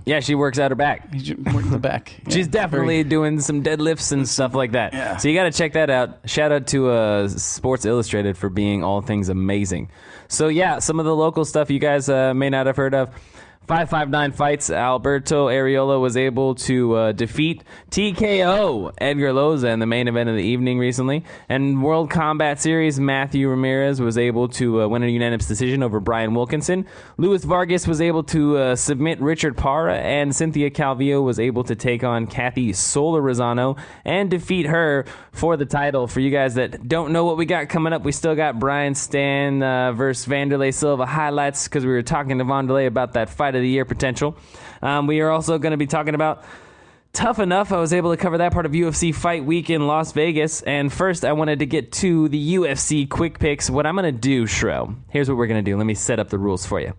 Yeah, she works out her back. Working the back. Yeah, she's definitely doing some deadlifts and stuff like that. Yeah. So you got to check that out. Shout out to Sports Illustrated for being all things amazing. So yeah, some of the local stuff you guys may not have heard of. 559 fights. Alberto Areola was able to defeat TKO Edgar Loza in the main event of the evening recently. And World Combat Series, Matthew Ramirez was able to win a unanimous decision over Brian Wilkinson. Luis Vargas was able to submit Richard Parra, and Cynthia Calvillo was able to take on Kathy Solarizano and defeat her for the title. For you guys that don't know what we got coming up, we still got Brian Stan versus Wanderlei Silva highlights because we were talking to Wanderlei about that fight of the year potential. We are also going to be talking about Tough Enough. I was able to cover that part of UFC Fight Week in Las Vegas. And first, I wanted to get to the UFC quick picks. What I'm going to do, Shro, here's what we're going to do. Let me set up the rules for you.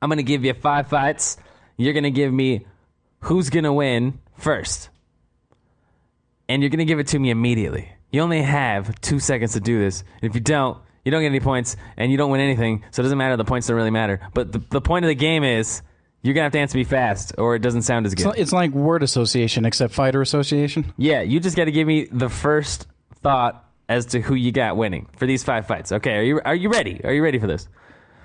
I'm going to give you 5 fights. You're going to give me who's going to win first. And you're going to give it to me immediately. You only have 2 seconds to do this. If you don't get any points, and you don't win anything, so it doesn't matter. The points don't really matter. But the point of the game is you're going to have to answer me fast, or it doesn't sound as good. It's like word association, except fighter association. Yeah, you just got to give me the first thought as to who you got winning for these 5 fights. Okay, are you ready? Are you ready for this?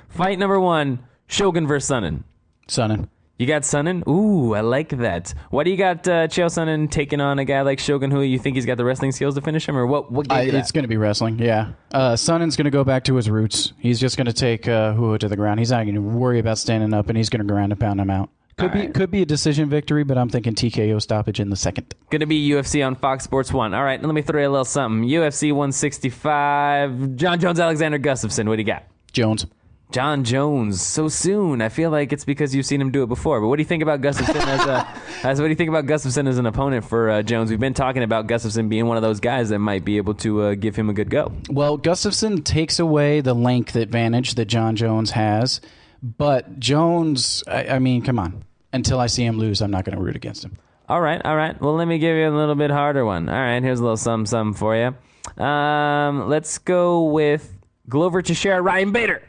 Fight number 1, Shogun versus Sonnen. Sonnen. You got Sonnen? Ooh, I like that. Why do you got Chael Sonnen taking on a guy like Shogun who you think he's got the wrestling skills to finish him? Or what gave you that? It's going to be wrestling, yeah. Sonnen's going to go back to his roots. He's just going to take Hua to the ground. He's not going to worry about standing up, and he's going to ground and pound him out. Could be a decision victory, but I'm thinking TKO stoppage in the second. Going to be UFC on Fox Sports 1. All right, let me throw you a little something. UFC 165, John Jones, Alexander Gustafsson. What do you got? Jones. John Jones, so soon. I feel like it's because you've seen him do it before. But what do you think about Gustafsson what do you think about Gustafsson as an opponent for Jones? We've been talking about Gustafsson being one of those guys that might be able to give him a good go. Well, Gustafsson takes away the length advantage that John Jones has, but Jones, I mean, come on. Until I see him lose, I'm not going to root against him. All right. Well, let me give you a little bit harder one. All right, here's a little something for you. Let's go with Glover Teixeira, Ryan Bader.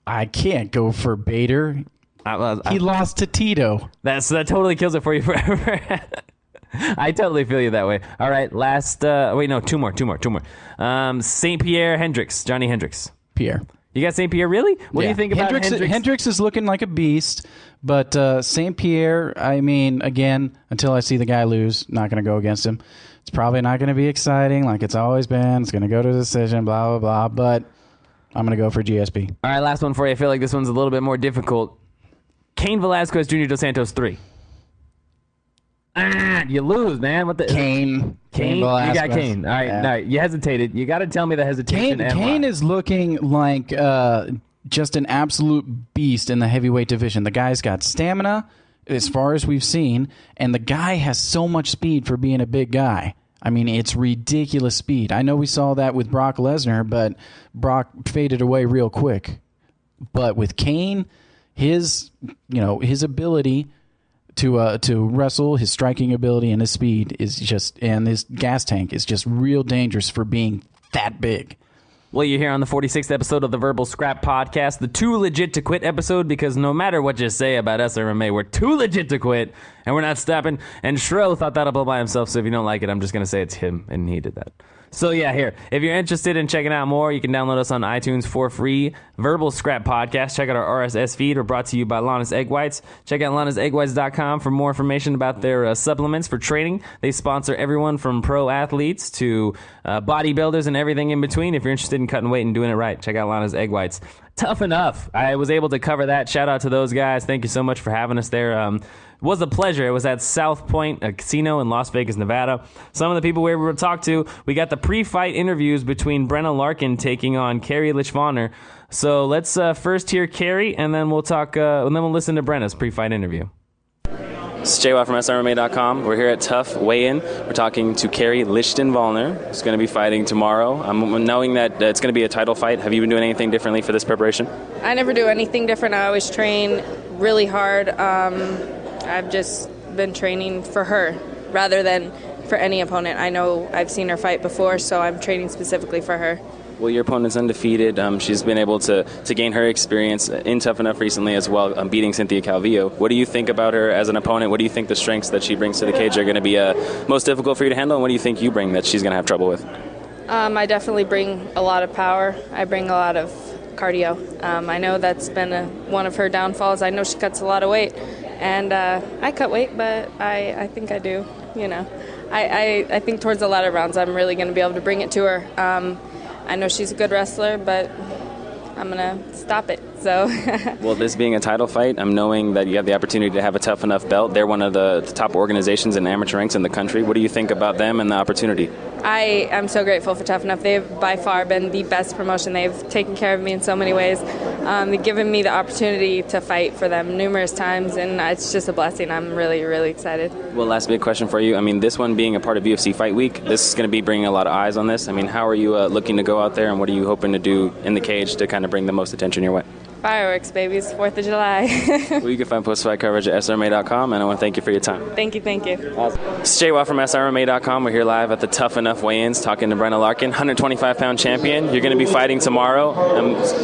I can't go for Bader. He lost to Tito. That totally kills it for you forever. I totally feel you that way. All right, last... two more. St. Pierre Hendricks, Johnny Hendricks. Pierre. You got St. Pierre, really? What do you think about Hendricks? Hendricks is looking like a beast, but St. Pierre, I mean, again, until I see the guy lose, not going to go against him. It's probably not going to be exciting like it's always been. It's going to go to a decision, blah, blah, blah, but... I'm going to go for GSP. All right, last one for you. I feel like this one's a little bit more difficult. Cain Velasquez, Junior Dos Santos 3. You lose, man. What the? Cain. You got Cain. All right, yeah. No, you hesitated. You got to tell me the hesitation. Cain is looking like just an absolute beast in the heavyweight division. The guy's got stamina, as far as we've seen, and the guy has so much speed for being a big guy. I mean, it's ridiculous speed. I know we saw that with Brock Lesnar, but Brock faded away real quick. But with Cain, his ability to wrestle, his striking ability, and his speed is just, and his gas tank is just real dangerous for being that big. Well, you're here on the 46th episode of the Verbal Scrap Podcast, the Too Legit to Quit episode, because no matter what you say about SRMA, we're too legit to quit, and we're not stopping. And Shro thought that up all by himself, so if you don't like it, I'm just going to say it's him, and he did that. So yeah, here. If you're interested in checking out more, you can download us on iTunes for free. Verbal Scrap Podcast. Check out our RSS feed. We're brought to you by Lana's Egg Whites. Check out Lana'sEggWhites.com for more information about their supplements for training. They sponsor everyone from pro athletes to bodybuilders and everything in between. If you're interested in cutting weight and doing it right, check out Tough Enough. I was able to cover that. Shout out to those guys. Thank you so much for having us there. It was a pleasure. It was at South Point, a casino in Las Vegas, Nevada. Some of the people we were able to talk to, we got the pre-fight interviews between Brenna Larkin taking on Carrie Lichvaner. So let's first hear Carrie, and then we'll talk, and then we'll listen to Brenna's pre-fight interview. This is JY from SRMA.com. We're here at Tough Weigh-In. We're talking to Carrie Lichtenvollner, who's going to be fighting tomorrow. Knowing that it's going to be a title fight, have you been doing anything differently for this preparation? I never do anything different. I always train really hard. I've just been training for her rather than for any opponent. I know I've seen her fight before, so I'm training specifically for her. Well, your opponent's undefeated. She's been able to gain her experience in Tough Enough recently as well, beating Cynthia Calvillo. What do you think about her as an opponent? What do you think the strengths that she brings to the cage are going to be most difficult for you to handle? And what do you think you bring that she's going to have trouble with? I definitely bring a lot of power. I bring a lot of cardio. I know that's been one of her downfalls. I know she cuts a lot of weight. And I cut weight, but I think I do. I think towards the latter rounds I'm really going to be able to bring it to her. I know she's a good wrestler, but I'm going to stop it. So. Well, this being a title fight, I'm knowing that you have the opportunity to have a Tough Enough belt. They're one of the top organizations in amateur ranks in the country. What do you think about them and the opportunity? I am so grateful for Tough Enough. They've by far been the best promotion. They've taken care of me in so many ways. They've given me the opportunity to fight for them numerous times, and it's just a blessing. I'm really, really excited. Well, last big question for you. I mean, this one being a part of UFC Fight Week, this is going to be bringing a lot of eyes on this. I mean, how are you looking to go out there, and what are you hoping to do in the cage to kind of bring the most attention your way? Fireworks, babies. 4th of July. Well, you can find post-fight coverage at SRMA.com, and I want to thank you for your time. Thank you. Awesome. This is JY from SRMA.com. We're here live at the Tough Enough weigh-ins talking to Brenna Larkin, 125-pound champion. You're going to be fighting tomorrow.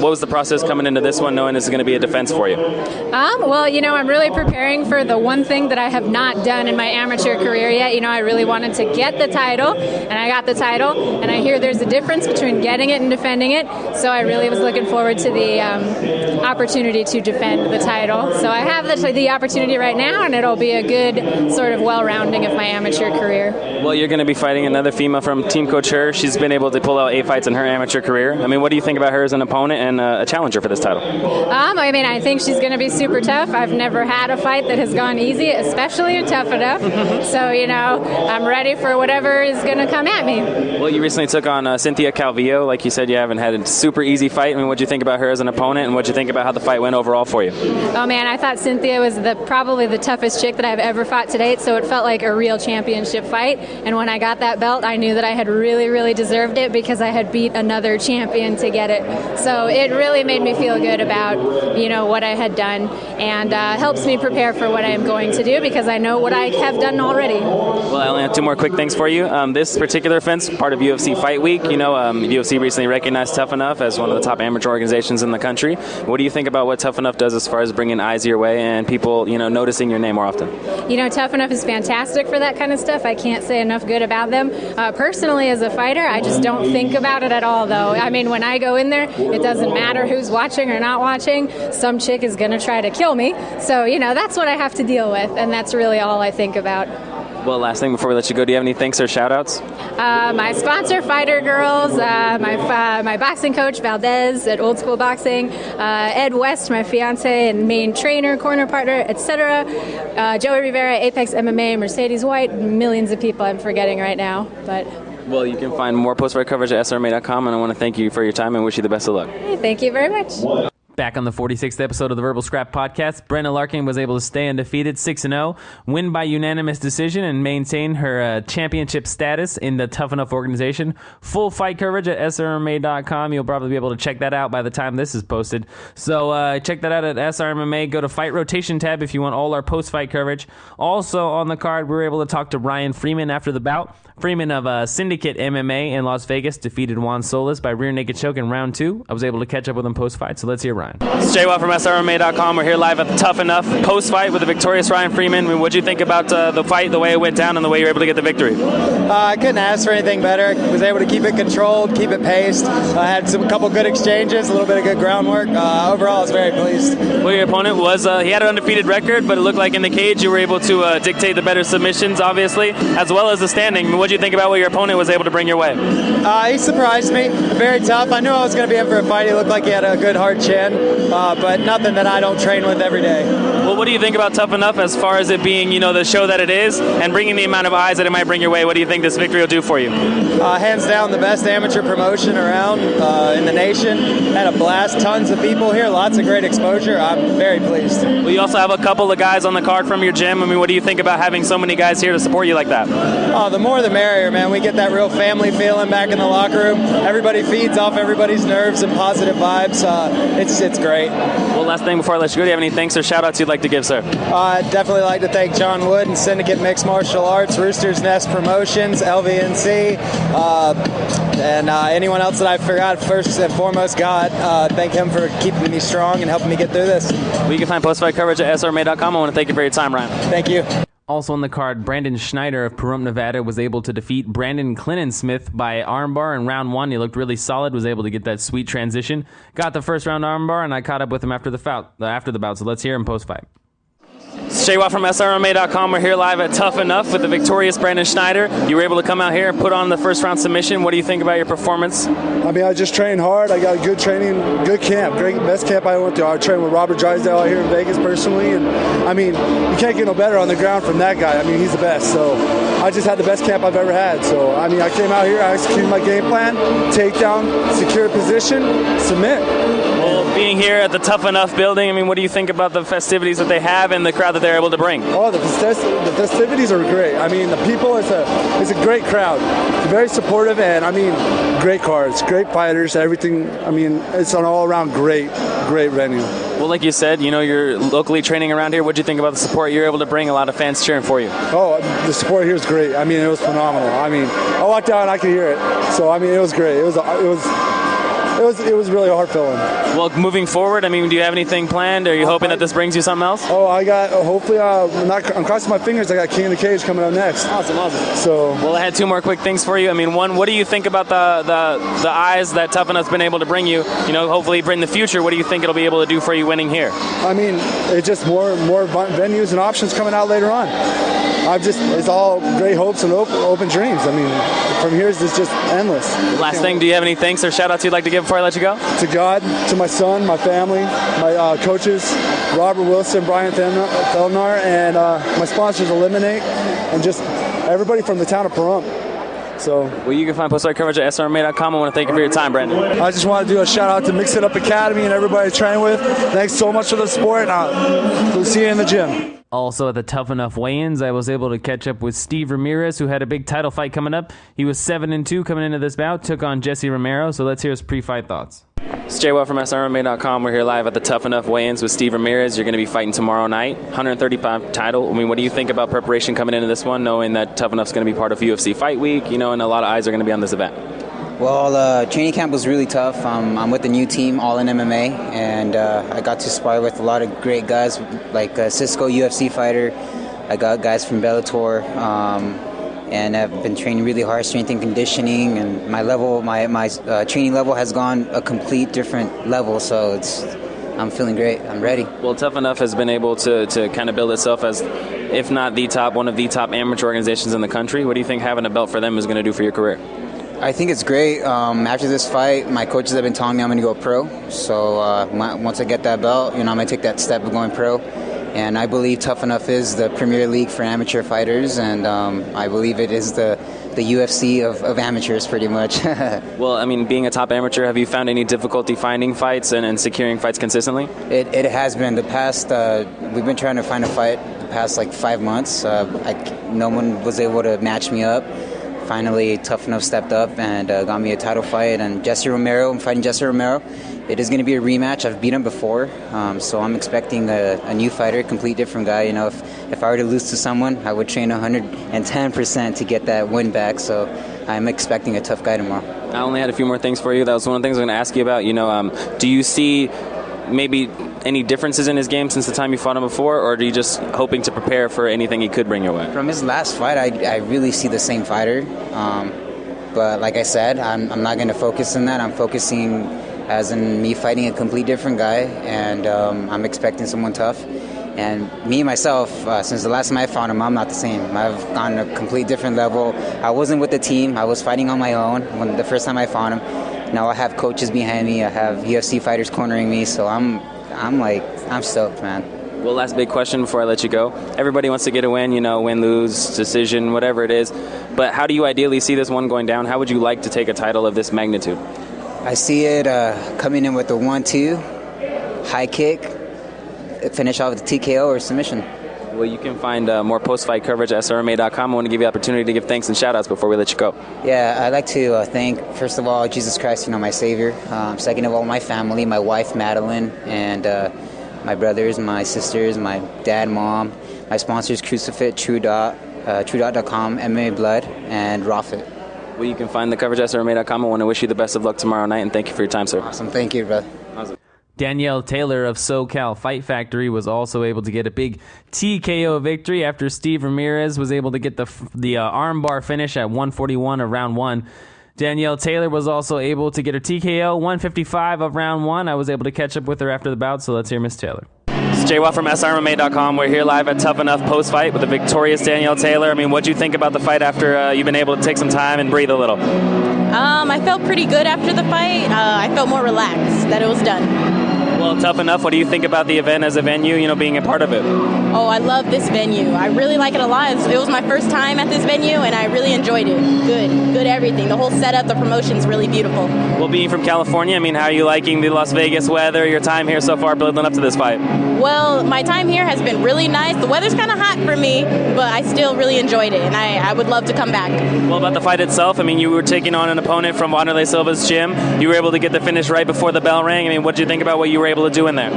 What was the process coming into this one, knowing this is going to be a defense for you? Well, I'm really preparing for the one thing that I have not done in my amateur career yet. I really wanted to get the title, and I got the title, and I hear there's a difference between getting it and defending it, so I really was looking forward to the opportunity to defend the title. So I have the opportunity right now, and it'll be a good sort of well-rounding of my amateur career. Well, you're going to be fighting another female from Team Coach Her. She's been able to pull out 8 fights in her amateur career. I mean, what do you think about her as an opponent and a challenger for this title? I think she's going to be super tough. I've never had a fight that has gone easy, especially a Tough Enough. So, I'm ready for whatever is going to come at me. Well, you recently took on Cynthia Calvillo. Like you said, you haven't had a super easy fight. I mean, what do you think about her as an opponent, and what do you think about how the fight went overall for you? Oh, man, I thought Cynthia was probably the toughest chick that I've ever fought to date, so it felt like a real championship fight. And when I got that belt, I knew that I had really, really deserved it because I had beat another champion to get it. So it really made me feel good about, what I had done, and helps me prepare for what I am going to do because I know what I have done already. Well, I only have 2 more quick things for you. This particular event's part of UFC Fight Week. UFC recently recognized Tough Enough as one of the top amateur organizations in the country. What do you think about what Tough Enough does as far as bringing eyes your way and people, noticing your name more often? Tough Enough is fantastic for that kind of stuff. I can't say enough good about them. Personally, as a fighter, I just don't think about it at all, though. I mean, when I go in there, it doesn't matter who's watching or not watching. Some chick is going to try to kill me. So, that's what I have to deal with, and that's really all I think about. Well, last thing before we let you go, do you have any thanks or shout-outs? My sponsor, Fighter Girls, my boxing coach, Valdez at Old School Boxing, Ed West, my fiance and main trainer, corner partner, etc., Joey Rivera, Apex MMA, Mercedes White, millions of people I'm forgetting right now. Well, you can find more post-fight coverage at SRMA.com, and I want to thank you for your time and wish you the best of luck. Hey, thank you very much. Back on the 46th episode of the Verbal Scrap Podcast, Brenna Larkin was able to stay undefeated, 6-0, win by unanimous decision, and maintain her championship status in the Tough Enough organization. Full fight coverage at SRMA.com. You'll probably be able to check that out by the time this is posted. So check that out at SRMA. Go to Fight Rotation tab if you want all our post-fight coverage. Also on the card, we were able to talk to Ryan Freeman after the bout. Freeman of Syndicate MMA in Las Vegas defeated Juan Solis by rear naked choke in round 2. I was able to catch up with him post-fight, so let's hear Ryan. Ryan. It's Jay Watt from SRMA.com. We're here live at the Tough Enough post-fight with the victorious Ryan Freeman. I mean, what did you think about the fight, the way it went down, and the way you were able to get the victory? I couldn't ask for anything better. Was able to keep it controlled, keep it paced. I had a couple good exchanges, a little bit of good groundwork. Overall, I was very pleased. Well, your opponent was, he had an undefeated record, but it looked like in the cage you were able to dictate the better submissions, obviously, as well as the standing. I mean, what did you think about what your opponent was able to bring your way? He surprised me. Very tough. I knew I was going to be in for a fight. He looked like he had a good hard chin, but nothing that I don't train with every day. Well, what do you think about Tough Enough as far as it being, the show that it is and bringing the amount of eyes that it might bring your way? What do you think this victory will do for you? Hands down, the best amateur promotion around in the nation. Had a blast. Tons of people here. Lots of great exposure. I'm very pleased. Well, you also have a couple of guys on the card from your gym. I mean, what do you think about having so many guys here to support you like that? Oh, the more the merrier, man. We get that real family feeling back in the locker room. Everybody feeds off everybody's nerves and positive vibes. It's great. Well, last thing before I let you go, do you have any thanks or shout-outs you'd like to give, sir? I'd definitely like to thank John Wood and Syndicate Mixed Martial Arts, Rooster's Nest Promotions, LVNC, and anyone else that I forgot. First and foremost, God. Thank him for keeping me strong and helping me get through this. Well, you can find post-fight coverage at SRMA.com. I want to thank you for your time, Ryan. Thank you. Also on the card, Brandon Schneider of Pahrump, Nevada was able to defeat Brandon Clinton-Smith by armbar in round 1. He looked really solid, was able to get that sweet transition. Got the first round armbar, and I caught up with him after the bout. So let's hear him post-fight. It's Jay Watt from SRMA.com. We're here live at Tough Enough with the victorious Brandon Schneider. You were able to come out here and put on the first round submission. What do you think about your performance? I mean, I just trained hard. I got a good training, good camp, best camp I went to. I trained with Robert Drysdale out here in Vegas personally, and I mean, you can't get no better on the ground from that guy. I mean, he's the best. So I just had the best camp I've ever had. So I mean, I came out here, I executed my game plan, takedown, secure position, submit. Well, being here at the Tough Enough building, I mean, what do you think about the festivities that they have and the crowd that they're able to bring? Oh, the festivities are great. I mean, the people, it's a great crowd. It's very supportive, and I mean, great cards, great fighters, everything. I mean, it's an all-around great venue. Well, like you said, you're locally training around here. What do you think about the support you're able to bring? A lot of fans cheering for you. Oh, the support here is great. I mean, it was phenomenal. I mean, I walked out and I could hear it. So I mean, it was great. It was really hard feeling. Well, moving forward, I mean, do you have anything planned? Are you hoping that this brings you something else? Oh, I got, hopefully, I'm crossing my fingers, I got King of the Cage coming up next. Awesome. So. Well, I had two more quick things for you. I mean, one, what do you think about the eyes that Tough Enough's been able to bring you? Hopefully in the future, what do you think it'll be able to do for you winning here? I mean, it's just more venues and options coming out later on. It's all great hopes and open dreams. I mean, from here it's just endless. Last thing, do you have any thanks or shout-outs you'd like to give before I let you go? To God, to my son, my family, my coaches, Robert Wilson, Brian Thelnar, and my sponsors, Eliminate, and just everybody from the town of Pahrump. Well, you can find post-fight coverage at SRMA.com. I want to thank you for your time, Brandon. I just want to do a shout-out to Mix It Up Academy and everybody I train with. Thanks so much for the support, and we'll see you in the gym. Also at the Tough Enough weigh-ins, I was able to catch up with Steve Ramirez, who had a big title fight coming up. He was 7-2 coming into this bout, took on Jesse Romero. So let's hear his pre-fight thoughts. It's Jay Watt from SRMA.com. We're here live at the Tough Enough weigh-ins with Steve Ramirez. You're going to be fighting tomorrow night, 135 title. I mean, what do you think about preparation coming into this one, knowing that Tough Enough's going to be part of UFC Fight Week, and a lot of eyes are going to be on this event? Well, training camp was really tough. I'm with the new team, All in MMA, and I got to spar with a lot of great guys, like Cisco, UFC fighter. I got guys from Bellator, and I've been training really hard, strength and conditioning, and my training level has gone a complete different level, so I'm feeling great. I'm ready. Well, Tough Enough has been able to kind of build itself as, if not one of the top amateur organizations in the country. What do you think having a belt for them is going to do for your career? I think it's great. After this fight, my coaches have been telling me I'm going to go pro. So once I get that belt, I'm going to take that step of going pro. And I believe Tough Enough is the premier league for amateur fighters, and I believe it is the UFC of amateurs, pretty much. Well, I mean, being a top amateur, have you found any difficulty finding fights and securing fights consistently? It has been. The past, we've been trying to find a fight the past 5 months. No one was able to match me up. Finally, Tough Enough stepped up and got me a title fight. And I'm fighting Jesse Romero. It is going to be a rematch. I've beat him before, so I'm expecting a new fighter, a complete different guy. If I were to lose to someone, I would train 110% to get that win back. So I'm expecting a tough guy tomorrow. I only had a few more things for you. That was one of the things I was going to ask you about. Do you see maybe any differences in his game since the time you fought him before, or are you just hoping to prepare for anything he could bring your way? From his last fight, I really see the same fighter. But like I said, I'm not going to focus on that. I'm focusing as in me fighting a complete different guy, and I'm expecting someone tough. And me, myself, since the last time I fought him, I'm not the same. I've gone to a complete different level. I wasn't with the team. I was fighting on my own when the first time I fought him. Now I have coaches behind me. I have UFC fighters cornering me, so I'm stoked, man. Well, last big question before I let you go. Everybody wants to get a win, win, lose, decision, whatever it is. But how do you ideally see this one going down? How would you like to take a title of this magnitude? I see it coming in with a 1-2, high kick, finish off with a TKO or submission. Well, you can find more post-fight coverage at SRMA.com. I want to give you the opportunity to give thanks and shout-outs before we let you go. Yeah, I'd like to thank, first of all, Jesus Christ, my Savior. Second of all, my family, my wife, Madeline, and my brothers, my sisters, my dad, mom, my sponsors, Crucifit, TrueDot.com, MMA Blood, and Rofit. Well, you can find the coverage at SRMA.com. I want to wish you the best of luck tomorrow night, and thank you for your time, sir. Awesome. Thank you, brother. Awesome. Danielle Taylor of SoCal Fight Factory was also able to get a big TKO victory after Steve Ramirez was able to get the armbar finish at 141 of round 1. Danielle Taylor was also able to get her TKO 155 of round 1. I was able to catch up with her after the bout, so let's hear Miss Taylor. It's Jay Watt from SRMA.com. We're here live at Tough Enough post-fight with the victorious Danielle Taylor. I mean, what do you think about the fight after you've been able to take some time and breathe a little? I felt pretty good after the fight. I felt more relaxed that it was done. Well, Tough Enough, what do you think about the event as a venue, being a part of it? Oh, I love this venue. I really like it a lot. It was my first time at this venue, and I really enjoyed it. Good everything. The whole setup, the promotion's really beautiful. Well, being from California, how are you liking the Las Vegas weather, your time here so far building up to this fight? Well, my time here has been really nice. The weather's kind of hot for me, but I still really enjoyed it, and I would love to come back. Well, about the fight itself, you were taking on an opponent from Wanderlei Silva's gym. You were able to get the finish right before the bell rang. What did you think about what you were able to do in there?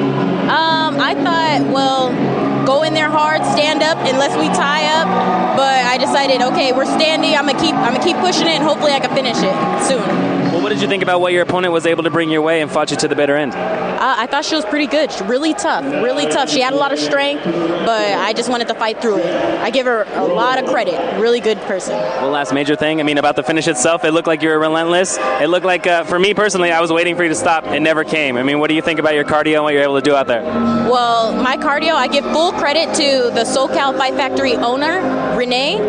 I thought, go in there hard, stand up unless we tie up. But I decided, okay, we're standing. I'm gonna keep pushing it, and hopefully I can finish it soon. Well, what did you think about what your opponent was able to bring your way and fought you to the bitter end? I thought she was pretty good. She's really tough. She had a lot of strength, but I just wanted to fight through it. I give her a lot of credit. Really good person. Well, last major thing, about the finish itself, it looked like you were relentless. It looked like, for me personally, I was waiting for you to stop. It never came. What do you think about your cardio and what you're able to do out there? Well, my cardio, I give full credit to the SoCal Fight Factory owner, Renee.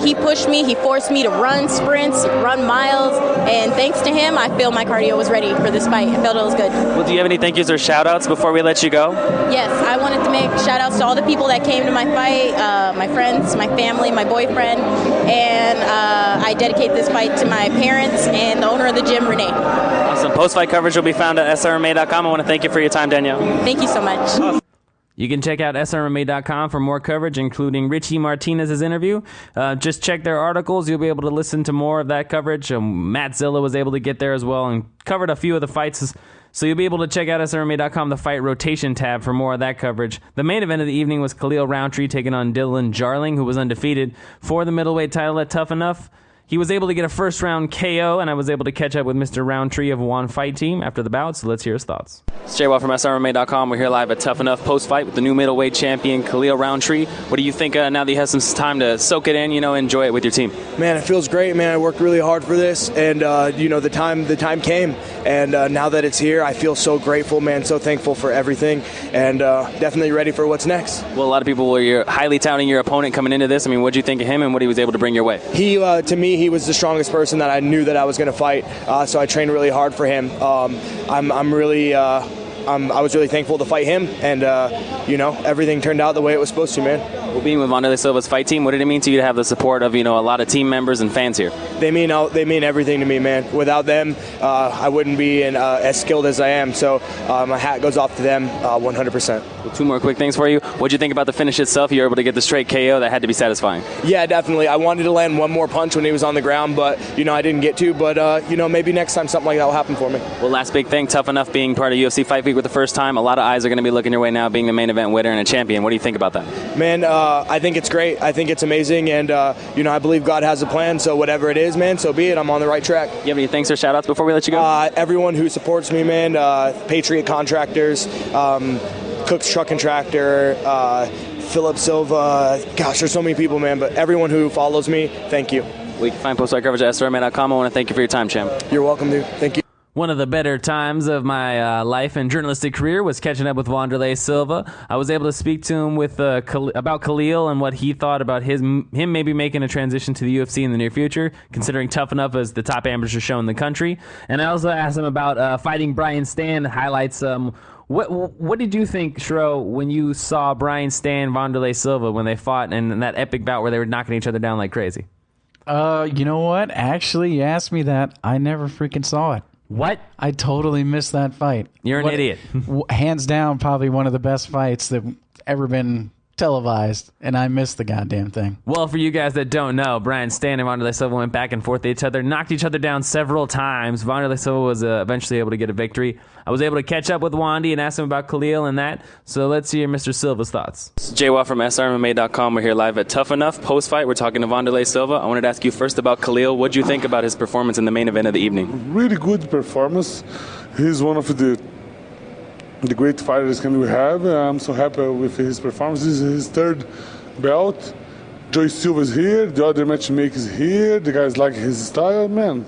He pushed me. He forced me to run sprints, run miles, and thanks to him, I feel my cardio was ready for this fight. I felt it was good. Well, do you have any thank yous or shout-outs before we let you go? Yes, I wanted to make shout-outs to all the people that came to my fight, my friends, my family, my boyfriend, and I dedicate this fight to my parents and the owner of the gym, Renee. Awesome. Post-fight coverage will be found at SRMA.com. I want to thank you for your time, Danielle. Thank you so much. Awesome. You can check out SRMA.com for more coverage, including Richie Martinez's interview. Just check their articles. You'll be able to listen to more of that coverage. Matt Zilla was able to get there as well and covered a few of the fights. So you'll be able to check out SRMA.com, the fight rotation tab, for more of that coverage. The main event of the evening was Khalil ROUNTREE taking on Dylan Jarling, who was undefeated for the middleweight title at Tough Enough. He was able to get a first-round KO, and I was able to catch up with Mr. Roundtree of One Fight Team after the bout, so let's hear his thoughts. It's Jay Watt from SRMA.com. We're here live at Tough Enough post-fight with the new middleweight champion, Khalil ROUNTRee. What do you think now that you have some time to soak it in, enjoy it with your team? Man, it feels great, man. I worked really hard for this, and, the time came, and now that it's here, I feel so grateful, man, so thankful for everything, and definitely ready for what's next. Well, a lot of people were highly touting your opponent coming into this. what did you think of him and what he was able to bring your way? To me, he was the strongest person that I knew that I was going to fight, so I trained really hard for him. I was really thankful to fight him, and everything turned out the way it was supposed to, man. Well, being with Wanderlei Silva's fight team, what did it mean to you to have the support of a lot of team members and fans here? They mean everything to me, man. Without them, I wouldn't be as skilled as I am. So my hat goes off to them 100%. Well, two more quick things for you. What did you think about the finish itself? You were able to get the straight KO. That had to be satisfying. Yeah, definitely. I wanted to land one more punch when he was on the ground, but I didn't get to. But maybe next time something like that will happen for me. Well, last big thing, Tough Enough being part of UFC Fight Week for the first time. A lot of eyes are going to be looking your way now, being the main event winner and a champion. What do you think about that? Man, I think it's great. I think it's amazing, and I believe God has a plan. So whatever it is, man, so be it. I'm on the right track. You have any thanks or shout outs before we let you go? Everyone who supports me, man. Patriot Contractors, Cook's Truck and Tractor, Philip Silva. Gosh, there's so many people, man. But everyone who follows me, thank you. We can find post-fight coverage at SRMA.com. I want to thank you for your time, champ. You're welcome, dude. Thank you. One of the better times of my life and journalistic career was catching up with Wanderlei Silva. I was able to speak to him about Khalil and what he thought about him maybe making a transition to the UFC in the near future, considering Tough Enough as the top amateur show in the country. And I also asked him about fighting Brian Stann, highlights. What did you think, Shro, when you saw Brian Stann, Wanderlei Silva, when they fought in that epic bout where they were knocking each other down like crazy? You know what? Actually, you asked me that. I never freaking saw it. What? I totally missed that fight. You're an idiot. Hands down, probably one of the best fights that ever been televised, and I missed the goddamn thing. Well, for you guys that don't know, Brian Stann and Wanderlei Silva went back and forth at each other, knocked each other down several times. Wanderlei Silva was eventually able to get a victory. I was able to catch up with Wandy and ask him about Khalil and that. So let's hear Mr. Silva's thoughts. JWA from SRMA.com. We're here live at Tough Enough. Post-fight, we're talking to Wanderlei Silva. I wanted to ask you first about Khalil. What did you think about his performance in the main event of the evening? Really good performance. He's one of the great fighters we have. I'm so happy with his performance. This is his third belt. Joey Silva's here. The other matchmaker is here. The guys like his style, man.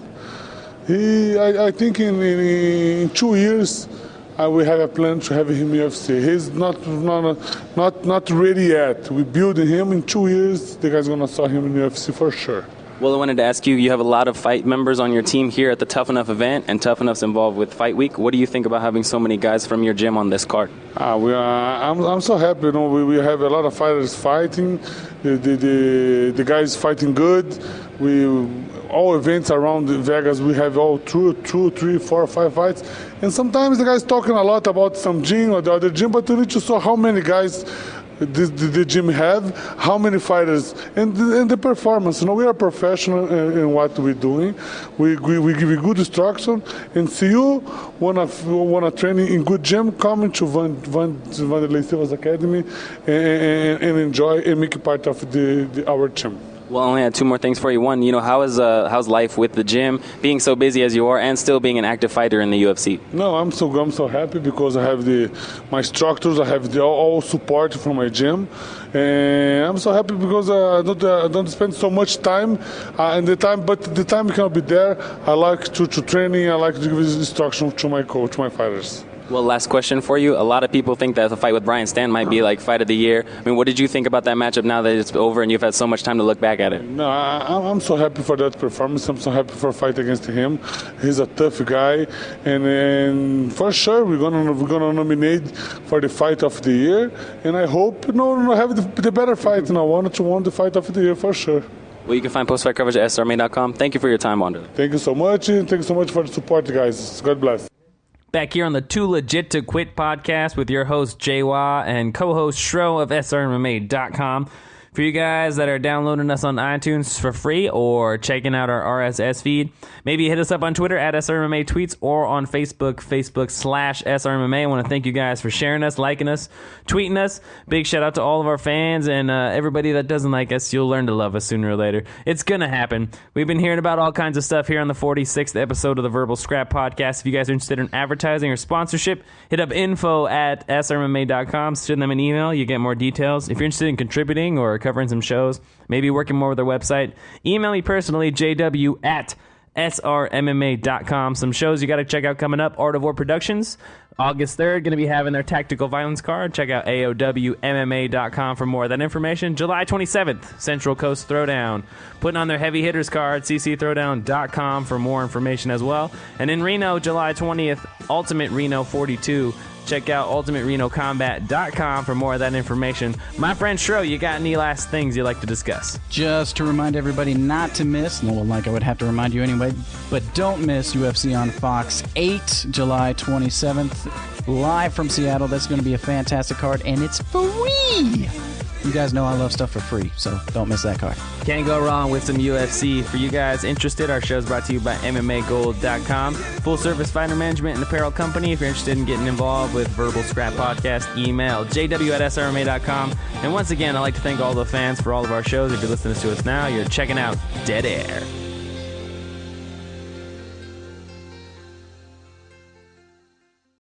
I think in 2 years we have a plan to have him in UFC. He's not ready yet. We're building him. In 2 years, the guys gonna saw him in UFC for sure. Well, I wanted to ask you, you have a lot of fight members on your team here at the Tough Enough event, and Tough Enough's involved with Fight Week. What do you think about having so many guys from your gym on this card? I'm so happy. We have a lot of fighters fighting. The guys fighting good. All events around Vegas, we have all 2, 3, 4, 5 fights. And sometimes the guys talking a lot about some gym or the other gym, but you need to see how many guys the gym have, how many fighters, and the performance. We are professional in what we're doing. We give you good instruction, and see you wanna train in good gym, come into Wanderlei Silva's Academy and enjoy and make part of our gym. Well, I only had 2 more things for you. One, how's life with the gym, being so busy as you are, and still being an active fighter in the UFC? No, I'm so happy because I have my structures, I have all support from my gym, and I'm so happy because I don't spend so much time but the time cannot be there. I like to training, I like to give instruction to my coach, my fighters. Well, last question for you. A lot of people think that the fight with Brian Stann might be like fight of the year. I mean, what did you think about that matchup now that it's over and you've had so much time to look back at it? No, I'm so happy for that performance. I'm so happy for fight against him. He's a tough guy, and for sure we're gonna nominate for the fight of the year. And I hope have the better fight. And I want to win the fight of the year for sure. Well, you can find post-fight coverage at SRMA.com. Thank you for your time, Wanderlei. Thank you so much, and thank you so much for the support, guys. God bless. Back here on the Too Legit to Quit podcast with your host, JWA, and co-host Shro of SRMA.com. For you guys that are downloading us on iTunes for free or checking out our RSS feed, maybe hit us up on Twitter at SRMA Tweets or on Facebook.com/SRMA. I want to thank you guys for sharing us, liking us, tweeting us. Big shout out to all of our fans and everybody that doesn't like us. You'll learn to love us sooner or later. It's going to happen. We've been hearing about all kinds of stuff here on the 46th episode of the Verbal Scrap Podcast. If you guys are interested in advertising or sponsorship, hit up info@SRMA.com. Send them an email. You get more details. If you're interested in contributing or covering some shows, maybe working more with our website, email me personally, jw@srmma.com. Some shows you got to check out coming up. Art of War Productions, August 3rd, going to be having their Tactical Violence card. Check out AOWMMA.com for more of that information. July 27th, Central Coast Throwdown, putting on their Heavy Hitters card, ccthrowdown.com for more information as well. And in Reno, July 20th, Ultimate Reno 42. Check out ultimaterenocombat.com for more of that information. My friend Shro, you got any last things you'd like to discuss? Just to remind everybody not to miss, I would have to remind you anyway, but don't miss UFC on Fox 8, July 27th, live from Seattle. That's going to be a fantastic card, and it's free. You guys know I love stuff for free, so don't miss that card. Can't go wrong with some UFC. For you guys interested, our show is brought to you by MMAGold.com. Full-service fighter management and apparel company. If you're interested in getting involved with Verbal Scrap Podcast, email jw@srma.com. And once again, I'd like to thank all the fans for all of our shows. If you're listening to us now, you're checking out Dead Air.